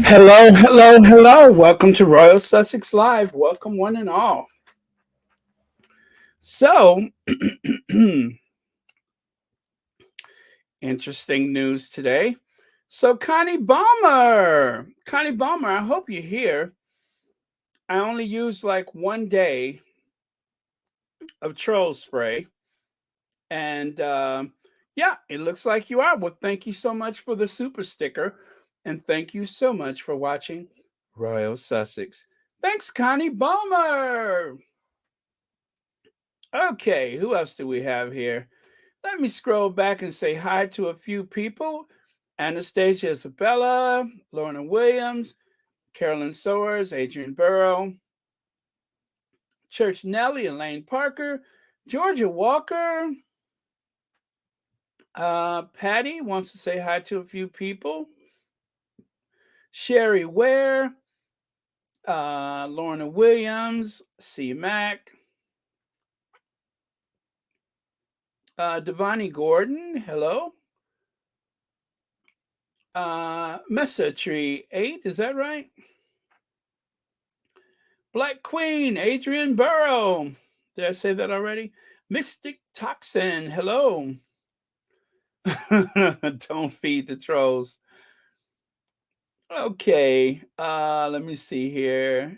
Hello, hello, hello. Welcome to Royal Sussex Live. Welcome, one and all. So, interesting news today. So, Connie Balmer, I hope you're here. I only used like one day of troll spray. And yeah, it looks like you are. Well, thank you so much for the super sticker. And thank you so much for watching Royal Sussex. Thanks, Connie Balmer. Okay, who else do we have here? Let me scroll back and say hi to a few people. Anastasia Isabella, Lorna Williams, Carolyn Sowers, Adrian Burrow, Church Nellie, Elaine Parker, Georgia Walker. Patty wants to say hi to a few people. Sherry Ware, Lorna Williams, C. Mac, Devani Gordon, hello. Mesa Tree 8, is that right? Black Queen, Adrian Burrow. Did I say that already? Mystic Toxin, hello. Don't feed the trolls. Okay, let me see here.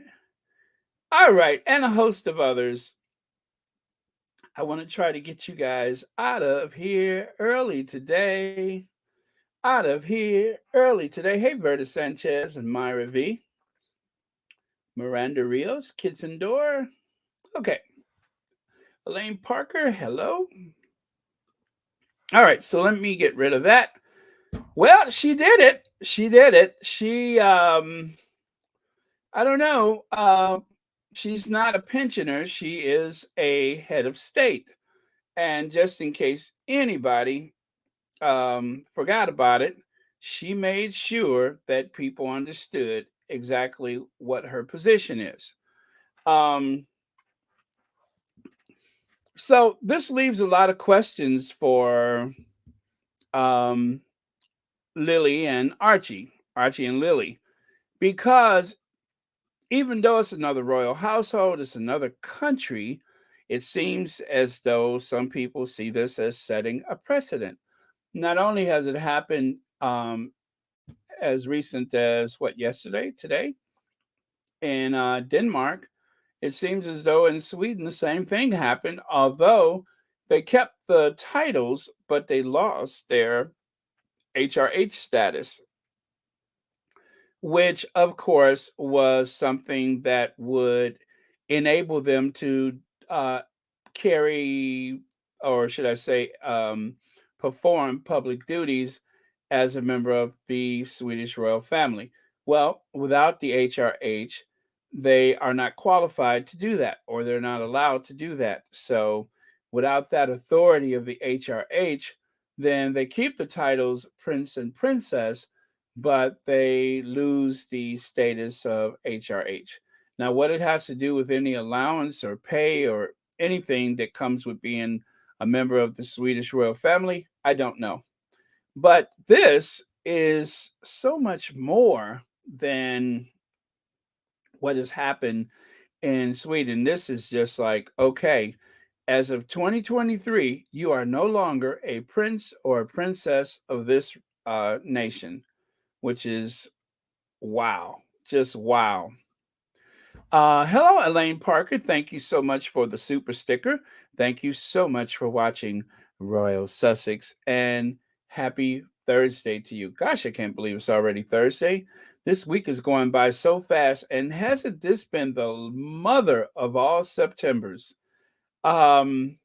All right, and a host of others. I want to try to get you guys out of here early today. Out of here early today. Hey, Verta Sanchez and Myra V. Miranda Rios, Kids Indoor. Okay. Elaine Parker, hello. All right, so let me get rid of that. Well, she did it. She did it. I don't know. She's not a pensioner. She is a head of state. And just in case anybody forgot about it, she made sure that people understood exactly what her position is. So this leaves a lot of questions for Lily and Archie and Lily, because even though it's another royal household, it's another country, it seems as though some people see this as setting a precedent. Not only has it happened as recent as yesterday, today, in Denmark, it seems as though in Sweden the same thing happened, although they kept the titles, but they lost their HRH status, which of course was something that would enable them to uh, carry, or should I say, perform public duties as a member of the Swedish royal family. Well, without the HRH, they are not qualified to do that, or they're not allowed to do that. So, without that authority of the HRH, then they keep the titles prince and princess, but they lose the status of HRH. Now, what it has to do with any allowance or pay or anything that comes with being a member of the Swedish royal family, I don't know. But this is so much more than what has happened in Sweden. This is just like, okay, as of 2023, you are no longer a prince or a princess of this nation, which is wow, just wow. Hello, Elaine Parker. Thank you so much for the super sticker. Thank you so much for watching Royal Sussex, and happy Thursday to you. Gosh, I can't believe it's already Thursday. This week is going by so fast, and hasn't this been the mother of all Septembers? Um,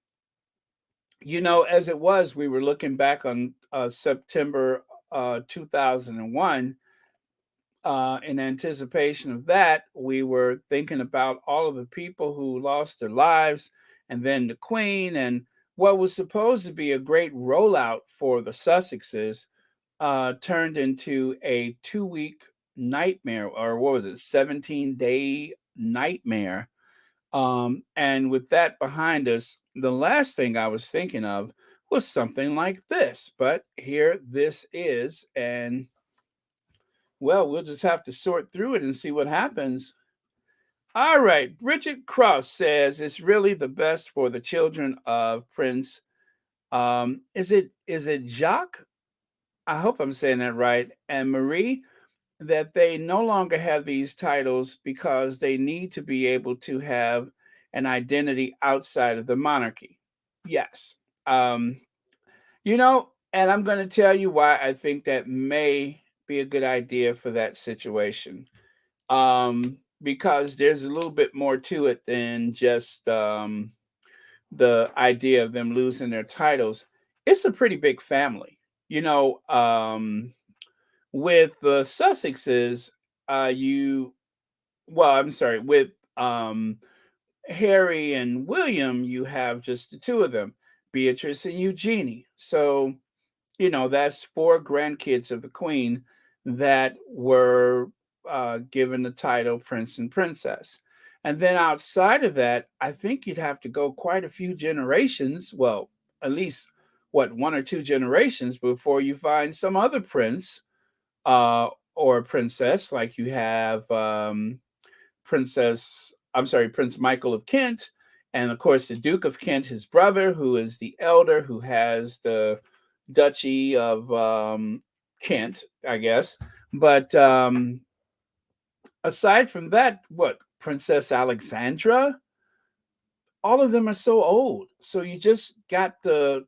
as it was, we were looking back on September 2001. In anticipation of that, we were thinking about all of the people who lost their lives, and then the Queen, and what was supposed to be a great rollout for the Sussexes turned into a 2 week nightmare, or what was it, 17-day nightmare. And with that behind us, the last thing I was thinking of was something like this. But here this is, and Well, we'll just have to sort through it and see what happens. All right. Bridget Cross says it's really the best for the children of Prince. Is it Jacques? I hope I'm saying that right. And Marie, that they no longer have these titles because they need to be able to have an identity outside of the monarchy. Yes. Um, and I'm going to tell you why I think that may be a good idea for that situation. Because there's a little bit more to it than just the idea of them losing their titles. It's a pretty big family. You know, with the Sussexes, you well, I'm sorry, with um Harry and William, you have just the two of them, Beatrice and Eugenie. So, that's four grandkids of the Queen that were given the title Prince and Princess. And then outside of that, I think you'd have to go quite a few generations. Well, at least one or two generations before you find some other prince uh, or princess, like you have Prince Michael of Kent, and of course the Duke of Kent, his brother, who is the elder, who has the Duchy of Kent, I guess. But aside from that, what Princess Alexandra? All of them are so old. So you just got the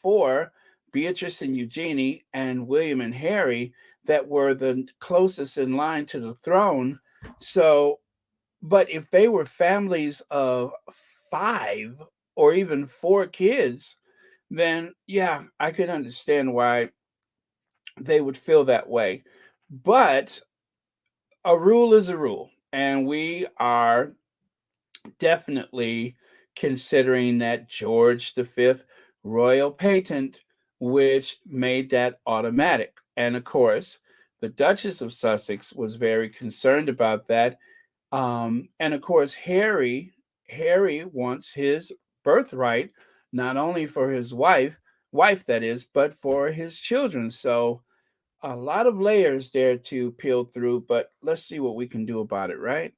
four, Beatrice and Eugenie, and William and Harry, that were the closest in line to the throne. So, but if they were families of five or even four kids, then yeah, I could understand why they would feel that way. But a rule is a rule, and we are definitely considering that George V royal patent, which made that automatic. And of course, the Duchess of Sussex was very concerned about that. And of course, Harry wants his birthright, not only for his wife that is, but for his children. So a lot of layers there to peel through, but let's see what we can do about it, right?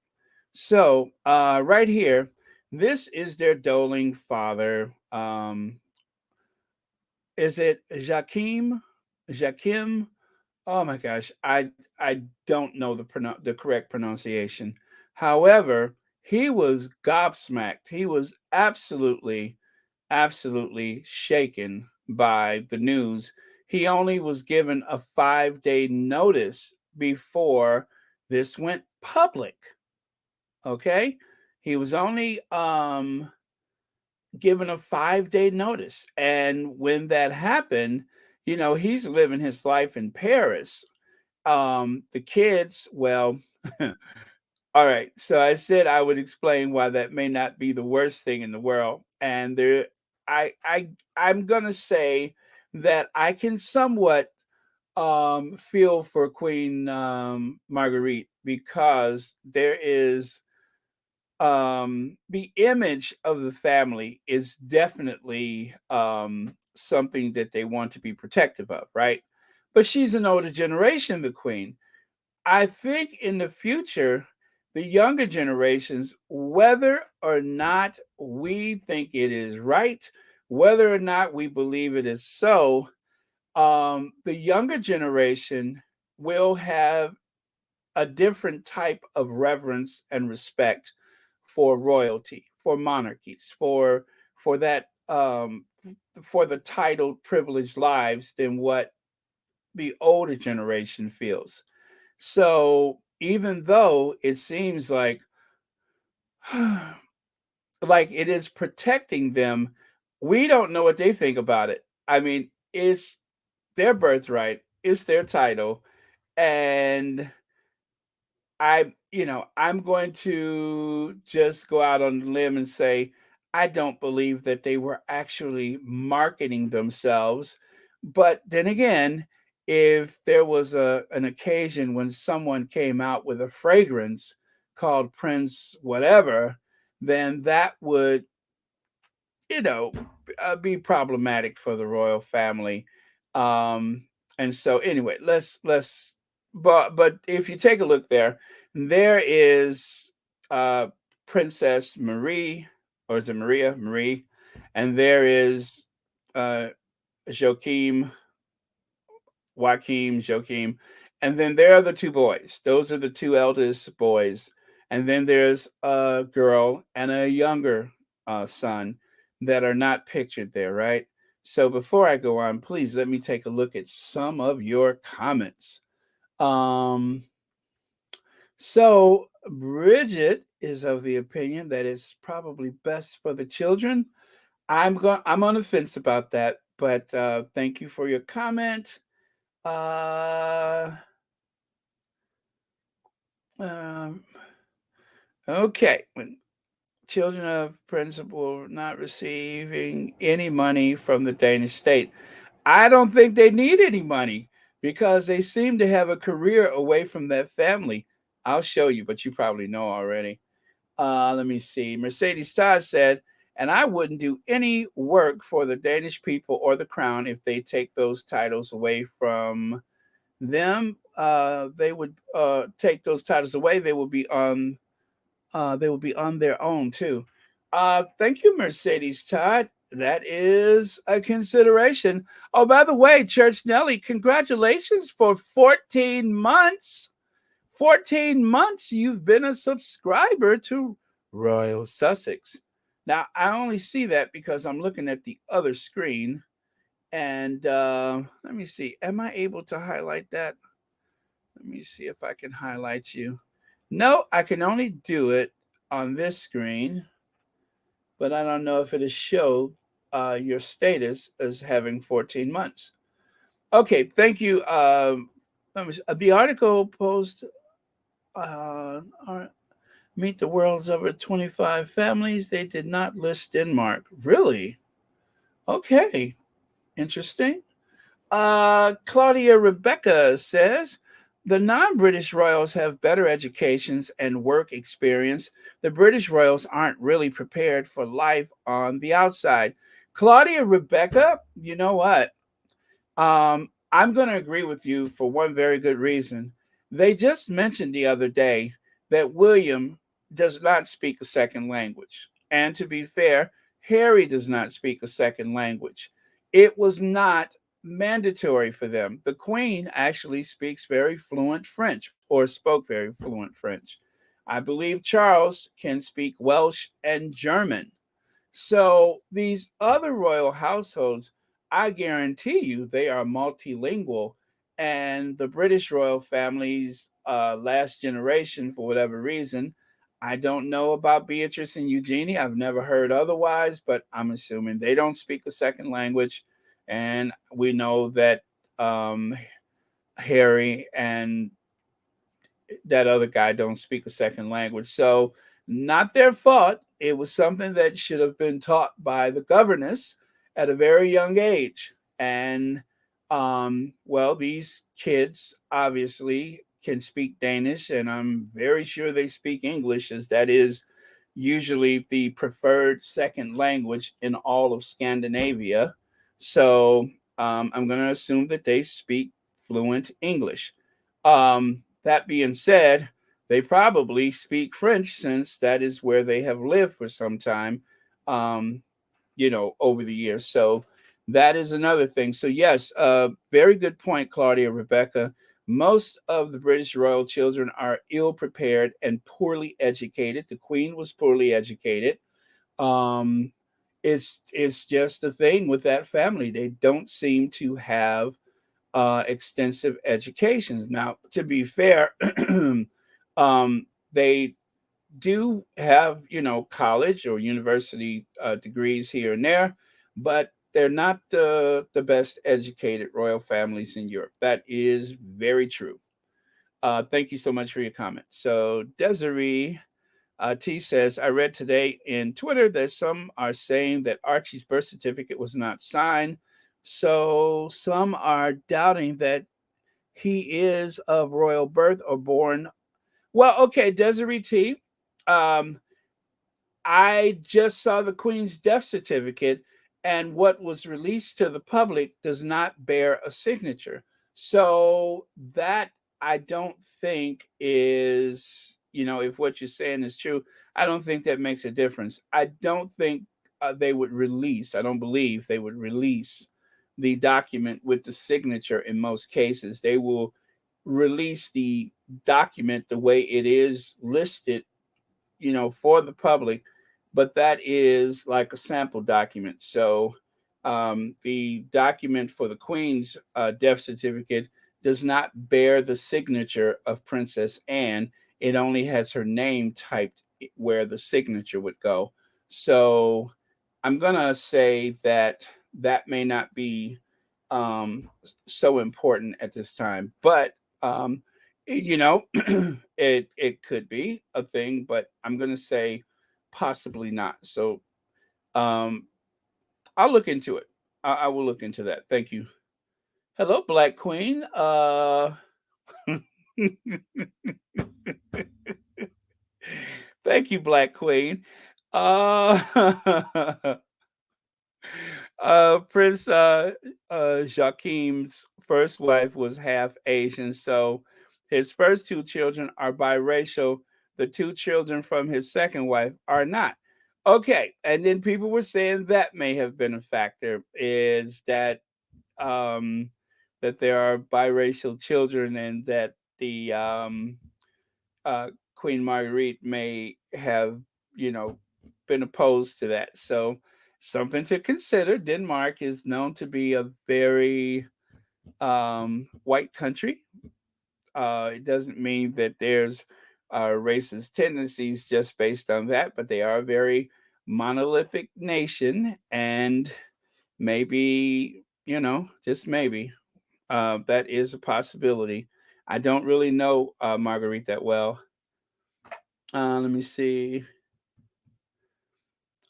So, right here, this is their doling father. Is it Jakim? Jakim? Oh my gosh, I don't know the correct pronunciation. However, he was gobsmacked. He was absolutely shaken by the news. He only was given a 5-day notice before this went public. Okay, he was only given a 5-day notice, and when that happened, he's living his life in Paris. The kids, well, all right. So I said I would explain why that may not be the worst thing in the world, and I'm gonna say that I can somewhat feel for Queen Marguerite, because there is the image of the family is definitely something that they want to be protective of, right? But she's an older generation, the Queen. I think in the future, the younger generations, whether or not we think it is right, whether or not we believe it is so, the younger generation will have a different type of reverence and respect for royalty, for monarchies, for that for the titled privileged lives than what the older generation feels. So even though it seems like it is protecting them, we don't know what they think about it. I mean, it's their birthright, it's their title, and I'm going to just go out on a limb and say I don't believe that they were actually marketing themselves. But then again, if there was an occasion when someone came out with a fragrance called Prince whatever, then that would, you know, be problematic for the royal family. And so anyway, let's but if you take a look there, there is uh, Princess Marie, or is it Maria? Marie, and there is uh, Joachim, Joachim, and then there are the two boys. Those are the two eldest boys, and then there's a girl and a younger son that are not pictured there, right? So before I go on, please let me take a look at some of your comments. Um, so Bridget is of the opinion that it's probably best for the children. I'm on the fence about that, but thank you for your comment. Uh, um, okay, when children of principal not receiving any money from the Danish state, I don't think they need any money because they seem to have a career away from that family. I'll show you, but you probably know already. Let me see. Mercedes Todd said, and I wouldn't do any work for the Danish people or the crown if they take those titles away from them. They would take those titles away. They will be on their own too. Thank you, Mercedes Todd. That is a consideration. Oh, by the way, Church Nelly, congratulations for 14 months. 14 months you've been a subscriber to Royal Sussex. Now, I only see that because I'm looking at the other screen. And let me see. Am I able to highlight that? Let me see if I can highlight you. No, I can only do it on this screen, but I don't know if it'll show your status as having 14 months. Okay, thank you. The article post meet the world's over 25 families. They did not list Denmark. Really? Okay, interesting. Claudia Rebecca says the non British royals have better educations and work experience. The British royals aren't really prepared for life on the outside. Claudia Rebecca, you know what? I'm going to agree with you for one very good reason. They just mentioned the other day that William does not speak a second language. And to be fair, Harry does not speak a second language. It was not mandatory for them. The Queen actually speaks very fluent French or spoke very fluent French. I believe Charles can speak Welsh and German. So these other royal households, I guarantee you, they are multilingual. And the British royal families, last generation, for whatever reason, I don't know about Beatrice and Eugenie. I've never heard otherwise, but I'm assuming they don't speak a second language. And we know that Harry and that other guy don't speak a second language. So, not their fault. It was something that should have been taught by the governess at a very young age. And, well, these kids obviously can speak Danish, and I'm very sure they speak English, as that is usually the preferred second language in all of Scandinavia. So, I'm going to assume that they speak fluent English. That being said, they probably speak French since that is where they have lived for some time, um, over the years. So that is another thing. So, yes, very good point, Claudia Rebecca. Most of the British royal children are ill prepared and poorly educated. The Queen was poorly educated. Um, it's just a thing with that family. They don't seem to have extensive educations. Now, to be fair, they do have, college or university degrees here and there, but they're not the best educated royal families in Europe. That is very true. Thank you so much for your comment. So, Desiree T says, I read today in Twitter that some are saying that Archie's birth certificate was not signed. So some are doubting that he is of royal birth or born. Well, okay, Desiree T. Um, I just saw the Queen's death certificate, and what was released to the public does not bear a signature. So that I don't think is, if what you're saying is true, I don't think that makes a difference. I don't think they would release, I don't believe they would release the document with the signature in most cases. They will release the document the way it is listed, for the public, but that is like a sample document. So the document for the Queen's death certificate does not bear the signature of Princess Anne. It only has her name typed where the signature would go. So I'm going to say that that may not be so important at this time, but it could be a thing, but I'm going to say possibly not. So um, I'll look into it. I will look into that. Thank you. Hello, Black Queen. Thank you, Black Queen. Uh, Prince Joachim's first wife was half Asian, so his first two children are biracial. The two children from his second wife are not. Okay, and then people were saying that may have been a factor. Is um, that there are biracial children, and that the Queen Marguerite may have, you know, been opposed to that. So, something to consider. Denmark is known to be a very white country. It doesn't mean that there's racist tendencies just based on that, but they are a very monolithic nation, and maybe, just maybe, that is a possibility. I don't really know Marguerite that well. Let me see.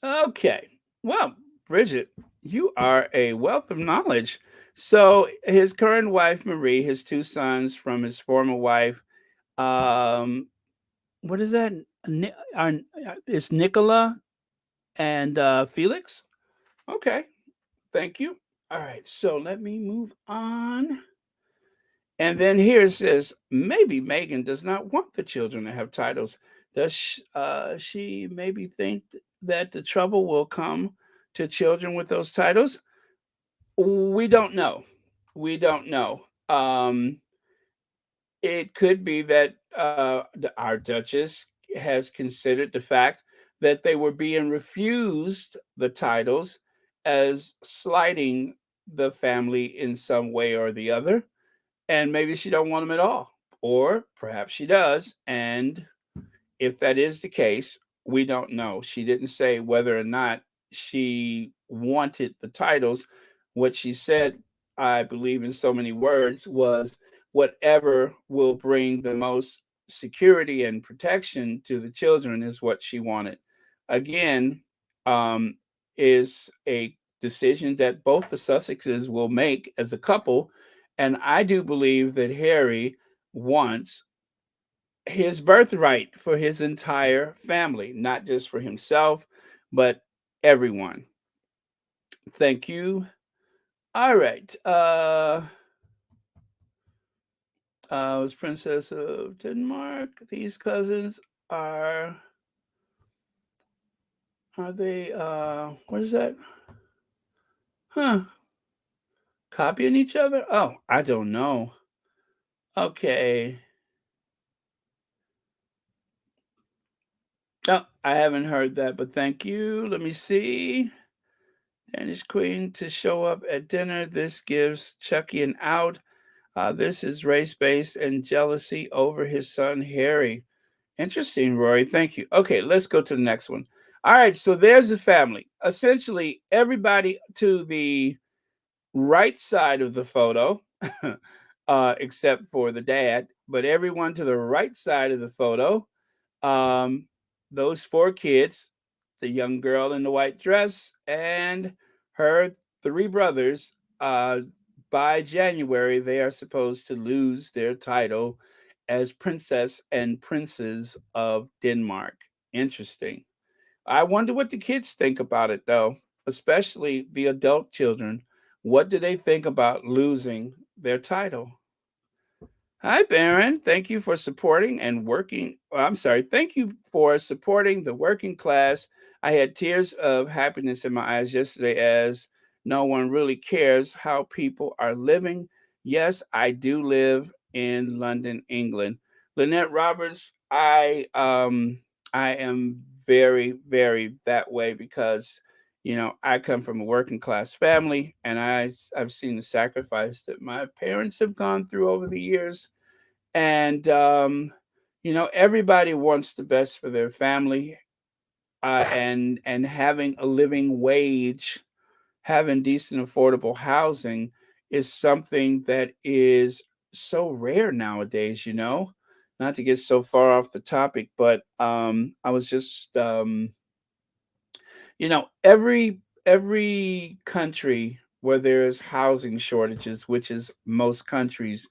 Okay. Well, Bridget, you are a wealth of knowledge. So, his current wife, Marie, his two sons from his former wife, um, what is that? It's Nicola and Felix. Okay. Thank you. All right. So, let me move on. And then here it says maybe Meghan does not want the children to have titles. Does she maybe think that the trouble will come to children with those titles? We don't know. We don't know. It could be that our Duchess has considered the fact that they were being refused the titles as slighting the family in some way or the other, and maybe she don't want them at all, or perhaps she does. And if that is the case, we don't know. She didn't say whether or not she wanted the titles. What she said, I believe, in so many words, was whatever will bring the most security and protection to the children is what she wanted. Again, um, is a decision that both the Sussexes will make as a couple. And I do believe that Harry wants his birthright for his entire family, not just for himself, but everyone. Thank you. All right. Was Princess of Denmark. These cousins are they what is that? Huh. Copying each other? Oh, I don't know. Okay. Oh, I haven't heard that, but thank you. Let me see. Danish queen to show up at dinner. This gives Chucky an out. This is race based and jealousy over his son Harry. Interesting, Rory. Thank you. Okay, let's go to the next one. All right, so there's the family. Essentially, everybody to the right side of the photo, except for the dad, but everyone to the right side of the photo, um, those four kids, the young girl in the white dress, and her three brothers, by January, they are supposed to lose their title as princess and princes of Denmark. Interesting. I wonder what the kids think about it, though, especially the adult children. What do they think about losing their title? Hi, Baron. Thank you for supporting and working. I'm sorry. Thank you for supporting the working class. I had tears of happiness in my eyes yesterday as no one really cares how people are living. Yes, I do live in London, England. Lynette Roberts, I am very, very that way because I come from a working class family and I've seen the sacrifice that my parents have gone through over the years, and everybody wants the best for their family, and having a living wage, having decent affordable housing is something that is so rare nowadays. Not to get so far off the topic, but I was just every country where there's housing shortages, which is most countries,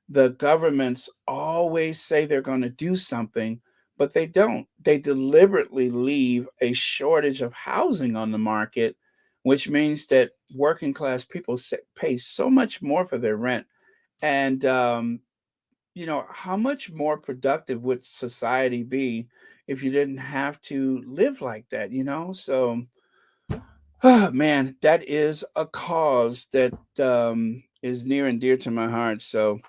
the governments always say they're going to do something, but they don't. They deliberately leave a shortage of housing on the market, which means that working class people pay so much more for their rent. And, how much more productive would society be if you didn't have to live like that? So, oh, man, that is a cause that is near and dear to my heart. So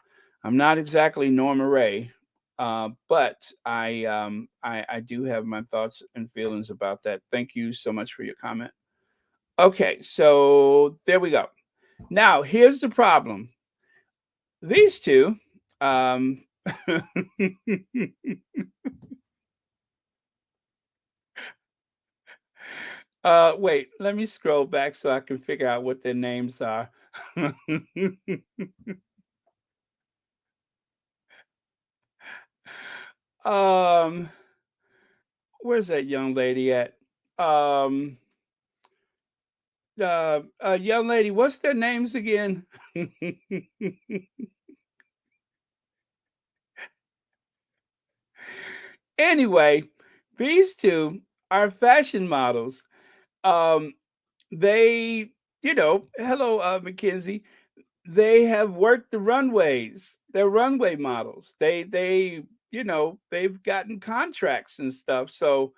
I'm not exactly Norma Ray, but I do have my thoughts and feelings about that. Thank you so much for your comment. Okay, so there we go. Now here's the problem. These two. Um, wait, let me scroll back so I can figure out what their names are. um, where's that young lady at? Um, young lady, what's their names again? Anyway, these two are fashion models. Um, they, hello, Mackenzie. They have worked the runways. They're runway models. They've gotten contracts and stuff. So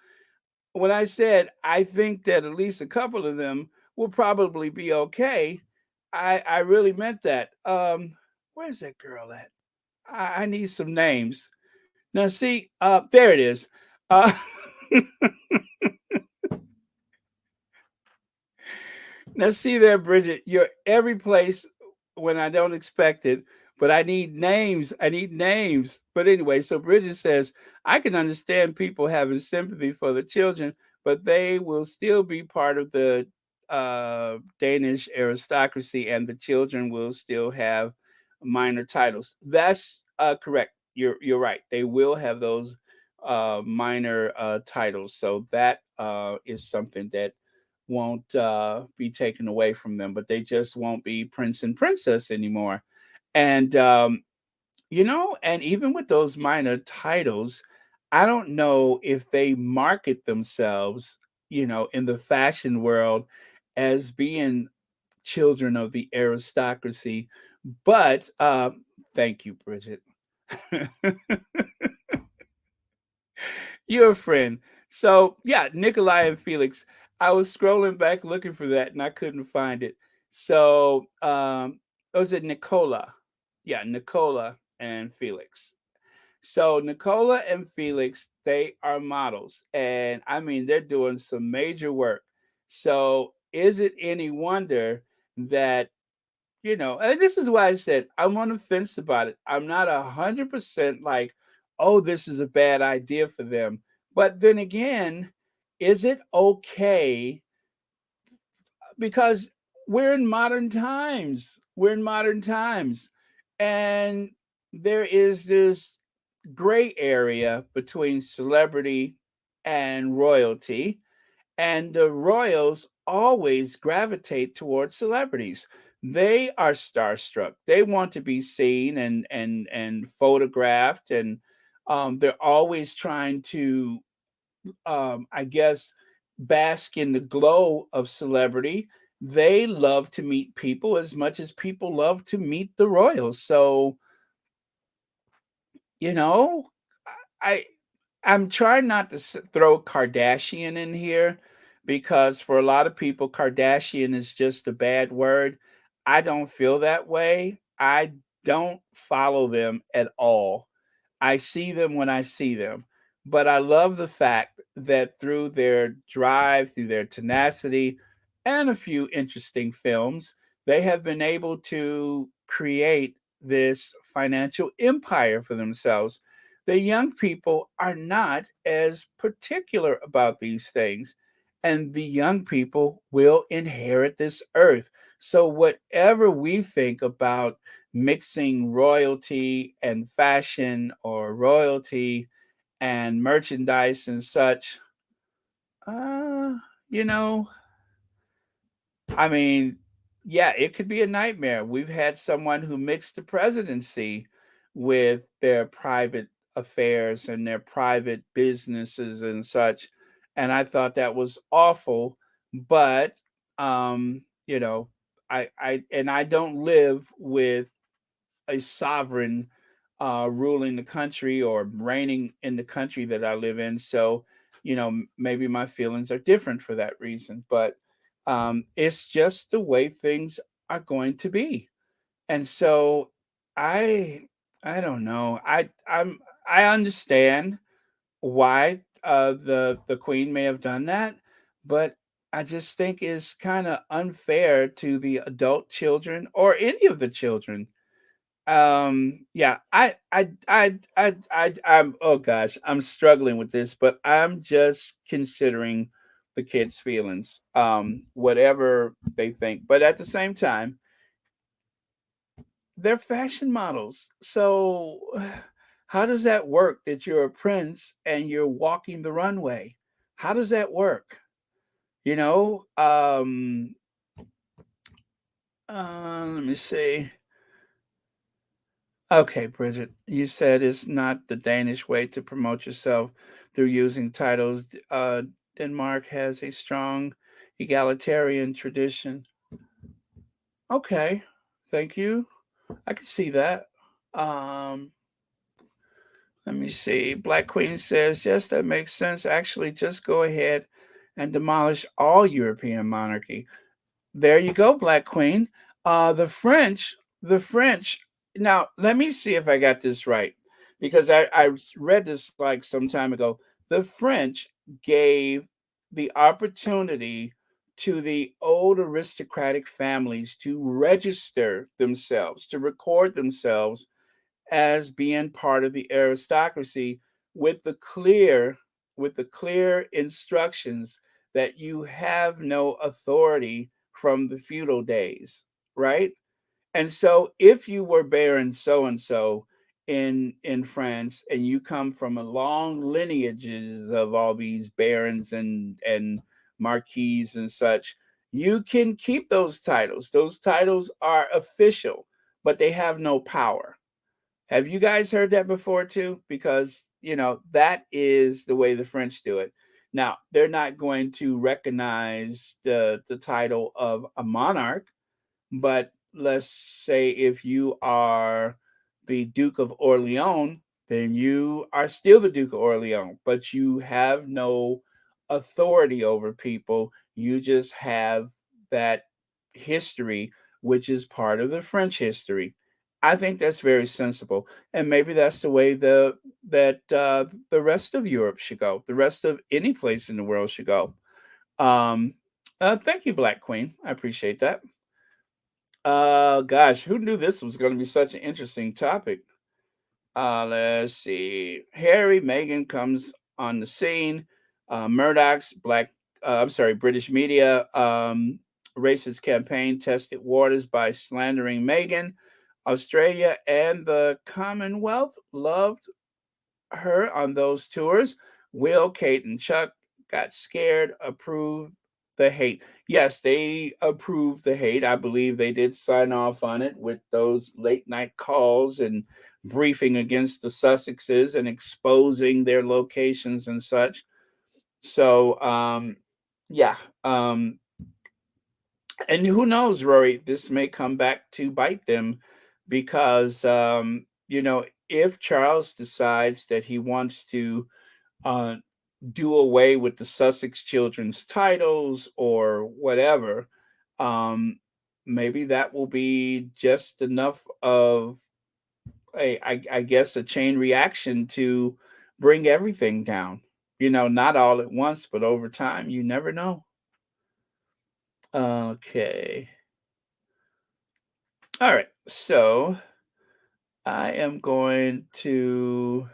when I said I think that at least a couple of them will probably be okay, I really meant that. Where's that girl at? I need some names. Now see, there it is. Uh, Now, see there, Bridget, you're every place when I don't expect it, but I need names. I need names. But anyway, so Bridget says, I can understand people having sympathy for the children, but they will still be part of the Danish aristocracy, and the children will still have minor titles. That's correct. You're right. They will have those minor titles. So that is something that won't be taken away from them, but they just won't be prince and princess anymore. And and even with those minor titles, I don't know if they market themselves, in the fashion world as being children of the aristocracy. But thank you, Bridget. You're a friend. So yeah, Nikolai and Felix. I was scrolling back looking for that and I couldn't find it. So was it Nicola? Yeah, Nicola and Felix. So Nicola and Felix, they are models. And I mean they're doing some major work. So is it any wonder that and this is why I said I'm on the fence about it. I'm not 100% like, oh, this is a bad idea for them. But then again, is it okay? Because we're in modern times. We're in modern times. And there is this gray area between celebrity and royalty, and the royals always gravitate towards celebrities. They are starstruck. They want to be seen and photographed, and they're always trying to, I guess, bask in the glow of celebrity. They love to meet people as much as people love to meet the royals. So you know, I I'm trying not to throw Kardashian in here because for a lot of people, Kardashian is just a bad word. I don't feel that way. I don't follow them at all. I see them when I see them. But I love the fact that through their drive, through their tenacity, and a few interesting films, they have been able to create this financial empire for themselves. The young people are not as particular about these things, and the young people will inherit this earth. So, whatever we think about mixing royalty and fashion or royalty and merchandise and such, uh, you know, I mean, yeah, it could be a nightmare. We've had someone who mixed the presidency with their private affairs and their private businesses and such, and I thought that was awful. But you know, I don't live with a sovereign ruling the country or reigning in the country that I live in. So, maybe my feelings are different for that reason. But it's just the way things are going to be. And so I I don't know. I understand why the queen may have done that, but I just think it's kind of unfair to the adult children or any of the children. Yeah, I'm oh gosh, I'm struggling with this, but I'm just considering the kids' feelings, whatever they think. But at the same time, they're fashion models. So how does that work that you're a prince and you're walking the runway? How does that work? You know, let me see. Okay, Bridget, you said it's not the Danish way to promote yourself through using titles. Denmark has a strong egalitarian tradition. Okay, thank you. I can see that. Um, Let me see. Black Queen says, yes, that makes sense. Actually, just go ahead and demolish all European monarchy. There you go, Black Queen. The French. Now, let me see if I got this right, because I read this like some time ago. The French gave the opportunity to the old aristocratic families to register themselves, to record themselves as being part of the aristocracy with the clear instructions that you have no authority from the feudal days, right? And so if you were Baron so and so in France and you come from a long lineages of all these barons and marquises and such, you can keep those titles. Those titles are official, but they have no power. Have you guys heard that before too? Because, that is the way the French do it. Now, they're not going to recognize the title of a monarch, but let's say if you are the Duke of Orleans, then you are still the Duke of Orleans, but you have no authority over people. You just have that history, which is part of the French history. I think that's very sensible, and maybe that's the way the rest of Europe should go. The rest of any place in the world should go. Um, thank you, Black Queen. I appreciate that. Gosh, who knew this was going to be such an interesting topic? Let's see. Harry, Meghan comes on the scene. Murdoch's British media racist campaign tested waters by slandering Meghan. Australia and the Commonwealth loved her on those tours. Will, Kate, and Chuck got scared, approved the hate. Yes, they approved the hate. I believe they did sign off on it with those late night calls and briefing against the Sussexes and exposing their locations and such. So, yeah. And who knows, Rory, this may come back to bite them because, if Charles decides that he wants to uh, do away with the Sussex children's titles or whatever, um, maybe that will be just enough of I guess, a chain reaction to bring everything down. Not all at once, but over time. You never know. Okay. All right. So I am going to.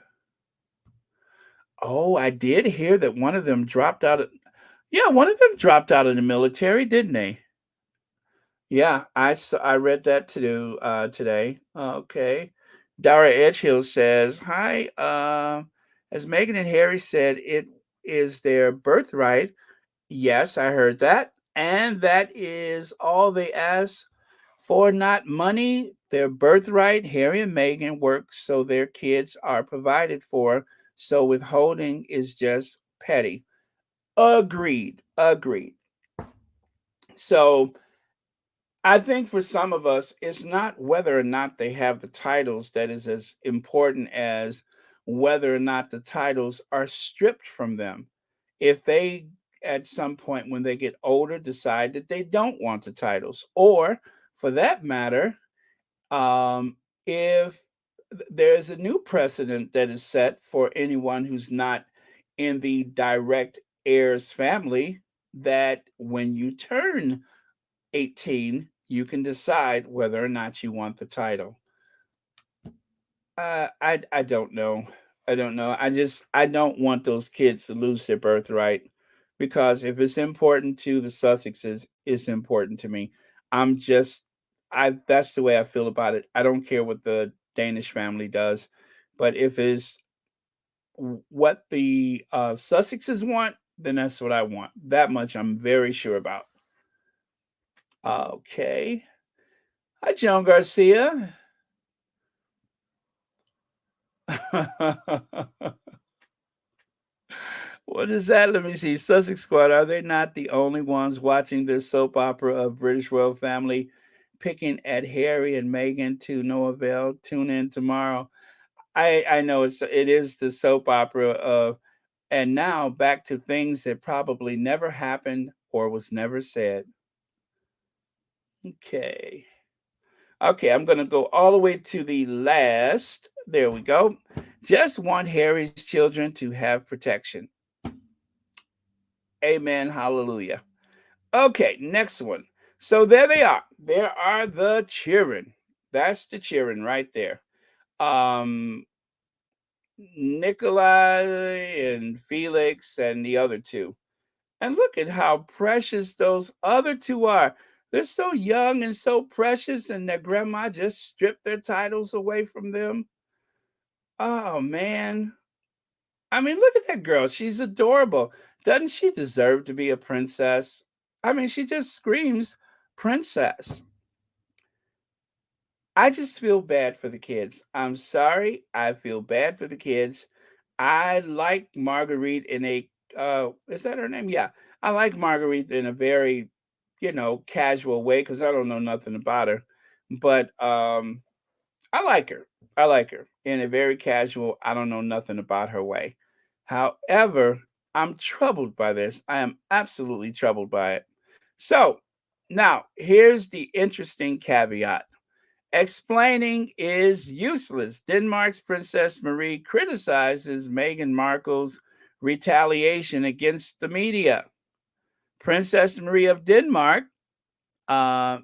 Oh, I did hear that one of them dropped out of. Yeah, one of them dropped out of the military, didn't they? Yeah, I read that too today. Okay. Dara Edgehill says, "Hi. As Meghan and Harry said, it is their birthright. Yes, I heard that, and that is all they ask for, not money. Their birthright. Harry and Meghan work so their kids are provided for. So withholding is just petty." Agreed. Agreed. So I think for some of us, it's not whether or not they have the titles that is as important as whether or not the titles are stripped from them. If they, at some point when they get older, decide that they don't want the titles, or for that matter, if there's a new precedent that is set for anyone who's not in the direct heirs family, that when you turn 18, you can decide whether or not you want the title. I don't know. I don't know. I don't want those kids to lose their birthright, because if it's important to the Sussexes, it's important to me. I'm just I That's the way I feel about it. I don't care what the Danish family does, but if it's what the Sussexes want, then that's what I want. That much I'm very sure about. Okay. Hi, Joan Garcia. What is that? Let me see. Sussex Squad, are they not the only ones watching this soap opera of British royal family picking at Harry and Meghan to no avail? Tune in tomorrow. I know it is the soap opera of, and now back to things that probably never happened or was never said. Okay. Okay, I'm gonna go all the way to the last. There we go. Just want Harry's children to have protection. Amen. Hallelujah. Okay, next one. So there they are. There are the children. That's the children right there. Um, Nikolai and Felix and the other two. And look at how precious those other two are. They're so young and so precious, and their grandma just stripped their titles away from them. Oh man. I mean, look at that girl. She's adorable. Doesn't she deserve to be a princess? I mean, she just screams princess. I just feel bad for the kids. I'm sorry. I feel bad for the kids. I like Marguerite in a is that her name? Yeah. I like Marguerite in a very, casual way, cuz I don't know nothing about her. But I like her. I like her in a very casual, I don't know nothing about her way. However, I'm troubled by this. I am absolutely troubled by it. So, now here's the interesting caveat. Explaining is useless. Denmark's Princess Marie criticizes Meghan Markle's retaliation against the media. Princess Marie of Denmark, uh,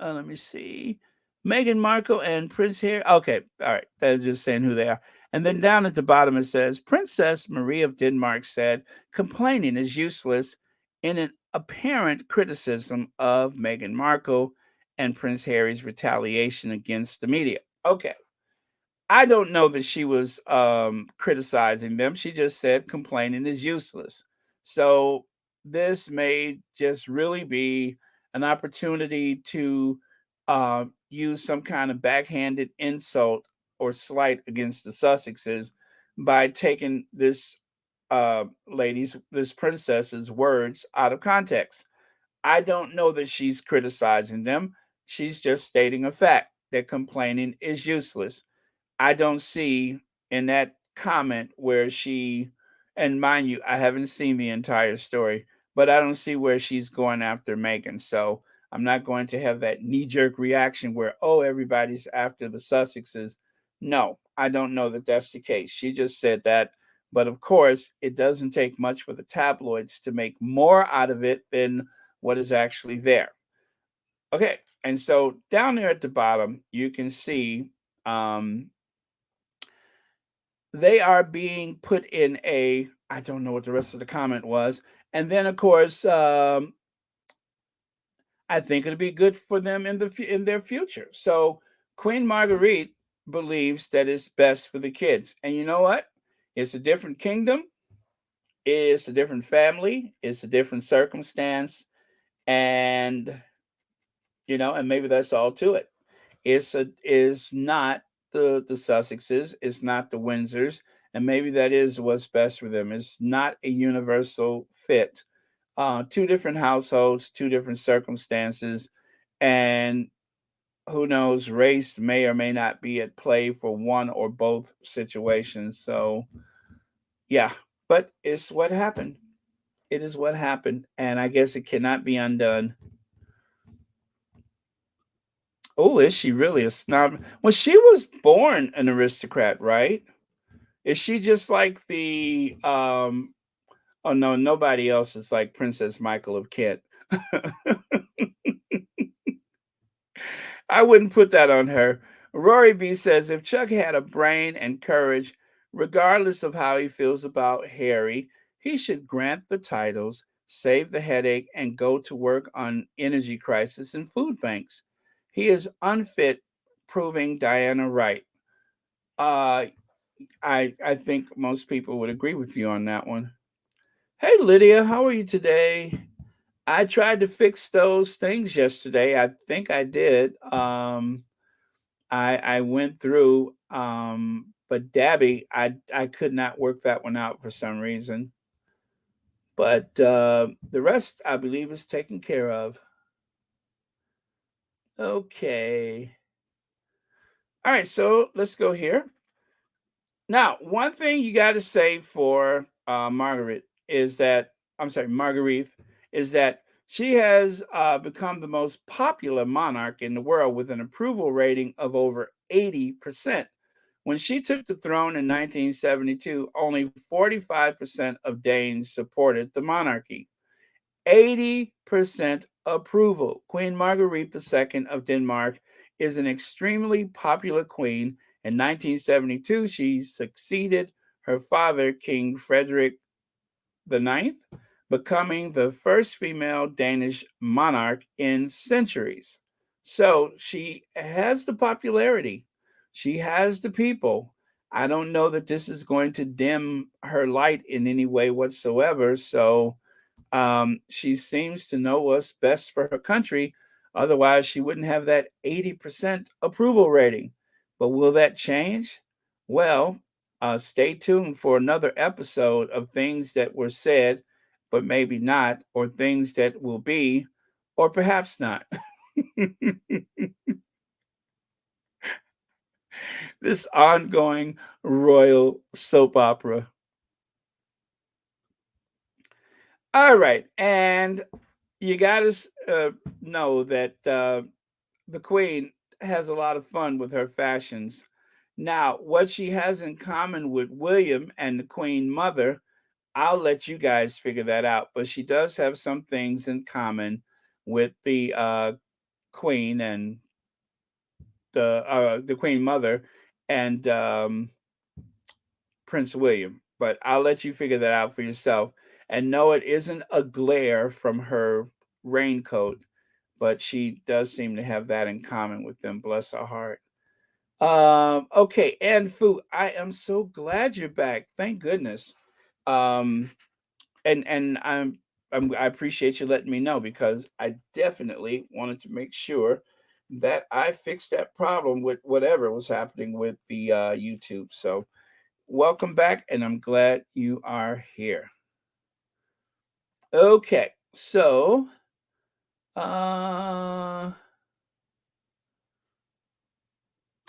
let me see. Meghan Markle and Prince Harry. Okay, all right. That's just saying who they are. And then down at the bottom it says Princess Marie of Denmark said complaining is useless in an apparent criticism of Meghan Markle and Prince Harry's retaliation against the media. Okay. I don't know that she was criticizing them. She just said complaining is useless. So this may just really be an opportunity to use some kind of backhanded insult or slight against the Sussexes by taking this princess's words out of context. I don't know that she's criticizing them. She's just stating a fact that complaining is useless. I don't see in that comment where she, and mind you, I haven't seen the entire story, but I don't see where she's going after Meghan. So I'm not going to have that knee jerk reaction where, oh, everybody's after the Sussexes. No, I don't know that that's the case. She just said that. But of course, it doesn't take much for the tabloids to make more out of it than what is actually there. Okay. And so down there at the bottom, you can see um, they are being put in a, I don't know what the rest of the comment was. And then, of course, I think it'll be good for them in in their future. So Queen Marguerite believes that it's best for the kids. And you know what? It's a different kingdom. It's a different family. It's a different circumstance. And and maybe that's all to it. Is not the Sussexes, it's not the Windsors, and maybe that is what's best for them. It's not a universal fit. Two different households, two different circumstances, and who knows, race may or may not be at play for one or both situations. So yeah, but it's what happened. It is what happened, and I guess it cannot be undone. Oh, is she really a snob? Well, she was born an aristocrat, right? Is she just like the oh no, nobody else is like Princess Michael of Kent. I wouldn't put that on her. Rory B says if Chuck had a brain and courage, regardless of how he feels about Harry, he should grant the titles, save the headache, and go to work on energy crisis and food banks. He is unfit, proving Diana right. Uh, I think most people would agree with you on that one. Hey Lydia, how are you today? I tried to fix those things yesterday. I think I did. I went through, but Dabby, I could not work that one out for some reason. But the rest, I believe, is taken care of. Okay. All right, so let's go here. Now, one thing you got to say for Margaret is that, I'm sorry, Marguerite, is that she has become the most popular monarch in the world with an approval rating of over 80%. When she took the throne in 1972, only 45% of Danes supported the monarchy. 80% approval. Queen Marguerite II of Denmark is an extremely popular queen. In 1972, she succeeded her father, King Frederick IX, becoming the first female Danish monarch in centuries. So she has the popularity, she has the people. I don't know that this is going to dim her light in any way whatsoever. So she seems to know what's best for her country. Otherwise, she wouldn't have that 80% approval rating. But will that change? Well, stay tuned for another episode of things that were said, but maybe not, or things that will be, or perhaps not. This ongoing royal soap opera. All right. And you got to know that the queen has a lot of fun with her fashions. Now, what she has in common with William and the queen mother, I'll let you guys figure that out. But she does have some things in common with the queen and the queen mother and Prince William. But I'll let you figure that out for yourself. And no, it isn't a glare from her raincoat, but she does seem to have that in common with them. Bless her heart. Okay, and Fu, I am so glad you're back. Thank goodness. Um, and I appreciate you letting me know because I definitely wanted to make sure that I fixed that problem with whatever was happening with the YouTube. So welcome back, and I'm glad you are here. Okay, so oh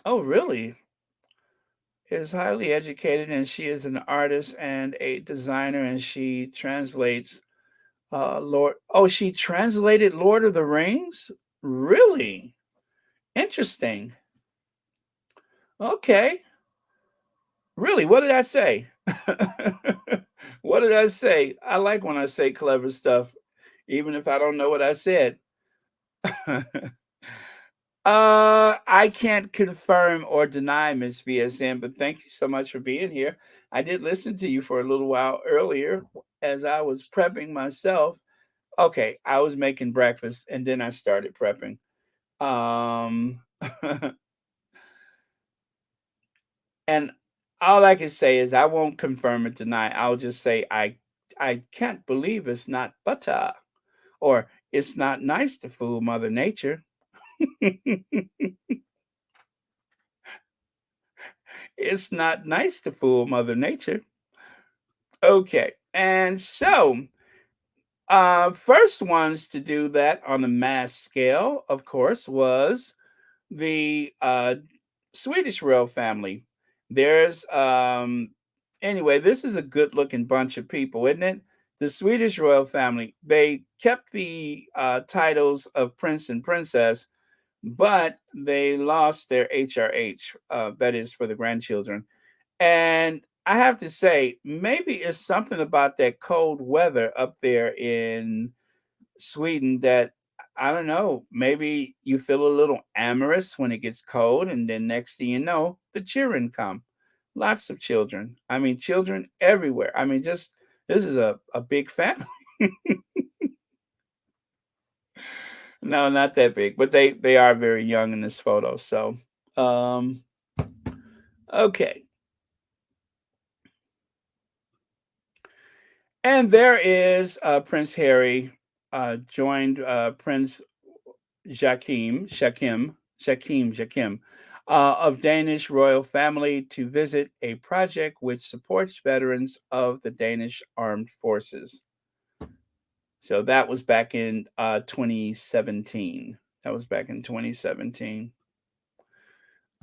really? is highly educated, and she is an artist and a designer, and she translates Lord. Oh, she translated Lord of the Rings? Really? Interesting. Okay. Really? What did I say? What did I say? I like when I say clever stuff, even if I don't know what I said. I can't confirm or deny, Miss VSM, but thank you so much for being here. I did listen to you for a little while earlier as I was prepping myself. Okay, I was making breakfast and then I started prepping. Um, and all I can say is I won't confirm or deny. I'll just say I can't believe it's not butter, or it's not nice to fool Mother Nature. It's not nice to fool Mother Nature. Okay, and so first ones to do that on a mass scale, of course, was the Swedish royal family. There's anyway, this is a good-looking bunch of people, isn't it? The Swedish royal family. They kept the titles of prince and princess, but they lost their HRH. That is for the grandchildren. And I have to say, maybe it's something about that cold weather up there in Sweden that I don't know. Maybe you feel a little amorous when it gets cold, and then next thing you know, the children come. Lots of children. I mean, children everywhere. I mean, just this is a big family. No, not that big, but they are very young in this photo. So, um, okay. And there is Prince Harry joined Prince Joachim of Danish royal family to visit a project which supports veterans of the Danish armed forces. So that was back in 2017. That was back in 2017.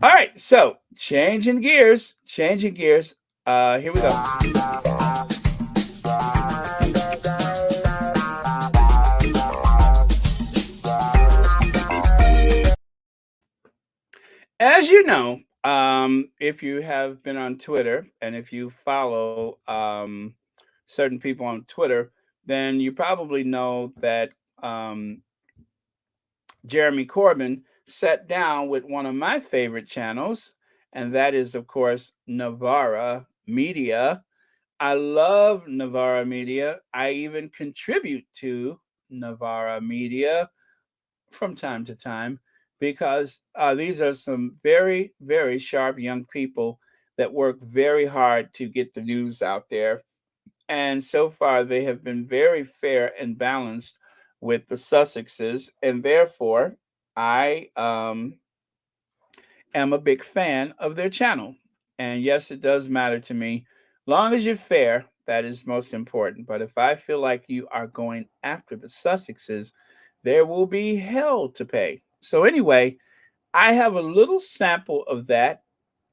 All right, so changing gears. Here we go. As you know, if you have been on Twitter and if you follow certain people on Twitter, then you probably know that Jeremy Corbyn sat down with one of my favorite channels, and that is, of course, Novara Media. I love Novara Media. I even contribute to Novara Media from time to time because these are some very, very sharp young people that work very hard to get the news out there. And so far, they have been very fair and balanced with the Sussexes, and therefore, I am a big fan of their channel. And yes, it does matter to me. Long as you're fair, that is most important. But if I feel like you are going after the Sussexes, there will be hell to pay. So anyway, I have a little sample of that.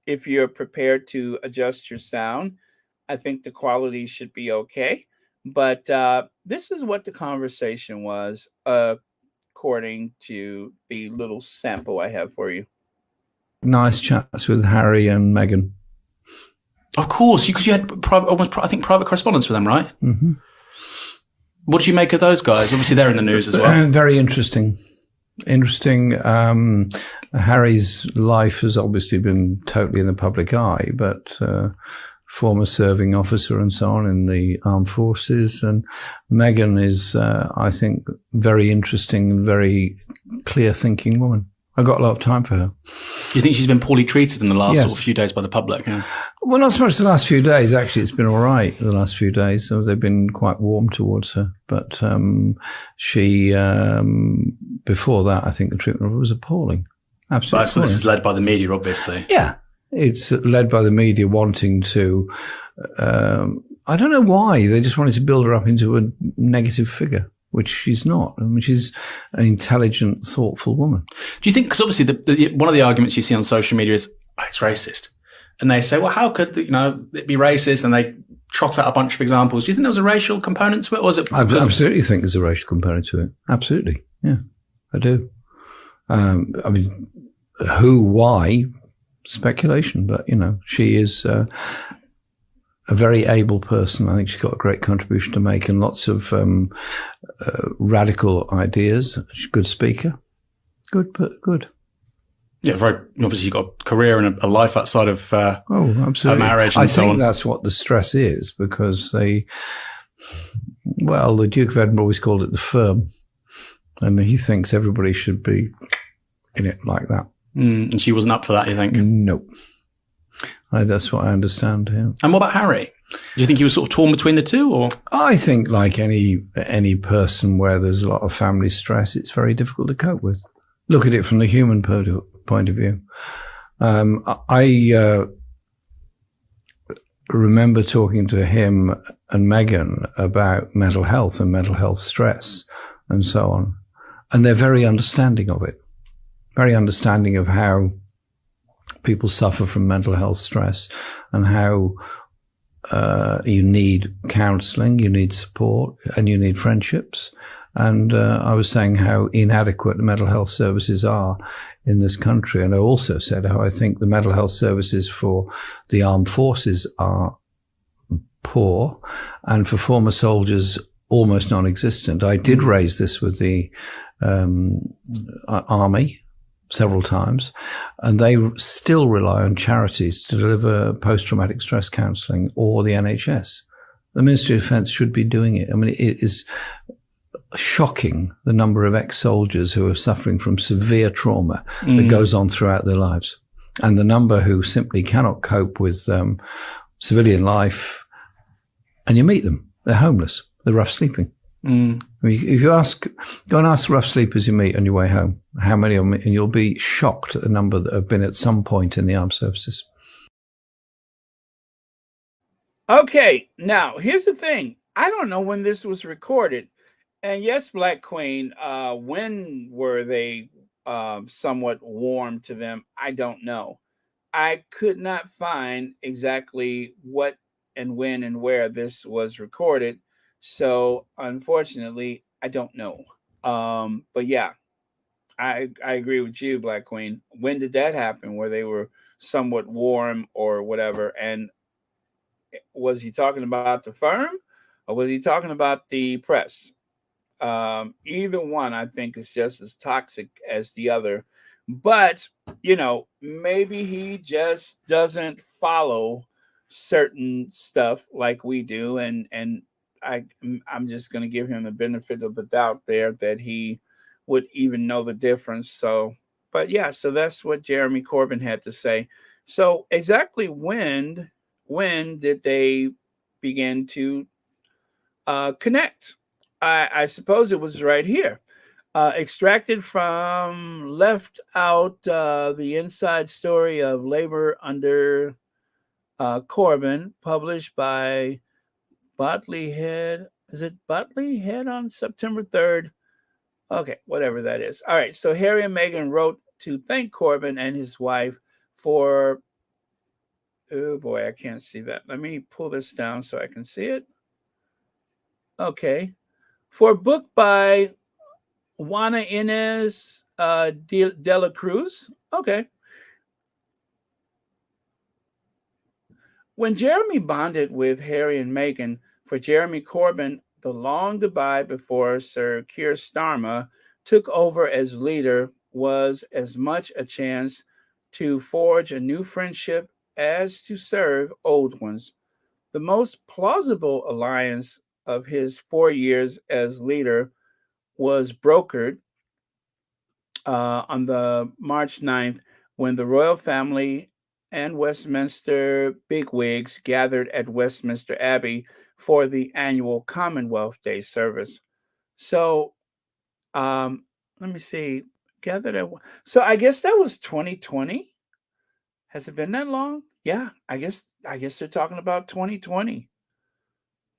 If you're prepared to adjust your sound, I think the quality should be okay. But this is what the conversation was, according to the little sample I have for you. Nice chats with Harry and Meghan. Of course, because you had private correspondence with them, right? Mm-hmm. What did you make of those guys? Obviously, they're in the news as well. Very interesting. Harry's life has obviously been totally in the public eye, but former serving officer and so on in the armed forces. And Meghan is, I think, very interesting and very clear-thinking woman. I've got a lot of time for her. Do you think she's been poorly treated in the last sort of few days by the public? Yeah. Well, not so much the last few days. Actually, it's been all right the last few days. So they've been quite warm towards her. But before that, I think the treatment was appalling. Absolutely. But I suppose this is led by the media, obviously. Yeah. It's led by the media wanting to, I don't know why, they just wanted to build her up into a negative figure, which she's not. I mean, she's an intelligent, thoughtful woman. Do you think, because obviously one of the arguments you see on social media is, it's racist. and they say, well, how could it be racist? And they trot out a bunch of examples. Do you think there was a racial component to it, or was it? I absolutely think there's a racial component to it. Absolutely, yeah, I do. I mean, who, why, speculation, but she is a very able person. I think she's got a great contribution to make and lots of radical ideas. She's a good speaker. Good. Yeah, very obviously you've got a career and a life outside of absolutely. a marriage. And I think that's what the stress is, because the Duke of Edinburgh always called it the firm, and he thinks everybody should be in it like that. And she wasn't up for that, you think? No. That's what I understand. Yeah. And what about Harry? Do you think he was sort of torn between the two, or? I think, like any person where there's a lot of family stress, it's very difficult to cope with. Look at it from the human point of view. I remember talking to him and Meghan about mental health and mental health stress and so on, and they're very understanding of it, very understanding of how people suffer from mental health stress and how you need counselling, you need support, and you need friendships. And I was saying how inadequate the mental health services are in this country. And I also said how I think the mental health services for the armed forces are poor, and for former soldiers, almost non-existent. I did raise this with the army several times, and they still rely on charities to deliver post-traumatic stress counselling, or the NHS. The Ministry of Defence should be doing it. I mean, it is shocking the number of ex-soldiers who are suffering from severe trauma that goes on throughout their lives, and the number who simply cannot cope with civilian life. And you meet them, they're homeless, they're rough sleeping. I mean, if you go and ask rough sleepers you meet on your way home, how many of them, and you'll be shocked at the number that have been at some point in the armed services. Okay, now here's the thing. I don't know when this was recorded. And yes, Black Queen, when were they somewhat warm to them? I don't know. I could not find exactly what and when and where this was recorded. So unfortunately, I don't know. But yeah, I agree with you, Black Queen. When did that happen, where they were somewhat warm or whatever? And was he talking about the firm, or was he talking about the press? Either one, I think, is just as toxic as the other. But, maybe he just doesn't follow certain stuff like we do. And I'm just going to give him the benefit of the doubt there that he would even know the difference. So, but yeah, so that's what Jeremy Corbyn had to say. So exactly when did they begin to connect? I suppose it was right here. Extracted from Left Out, the inside story of Labour under Corbyn, published by Botley Head. Is it Botley Head on September 3rd? Okay, whatever that is. All right, so Harry and Meghan wrote to thank Corbyn and his wife for... Oh boy, I can't see that. Let me pull this down so I can see it. Okay. For a book by Juana Inez de la Cruz. Okay. When Jeremy bonded with Harry and Meghan, for Jeremy Corbyn, the long goodbye before Sir Keir Starmer took over as leader was as much a chance to forge a new friendship as to serve old ones. The most plausible alliance of his 4 years as leader was brokered on the March 9th, when the royal family and Westminster bigwigs gathered at Westminster Abbey for the annual Commonwealth Day service. So, let me see. Gathered at... So I guess that was 2020. Has it been that long? Yeah, I guess they're talking about 2020.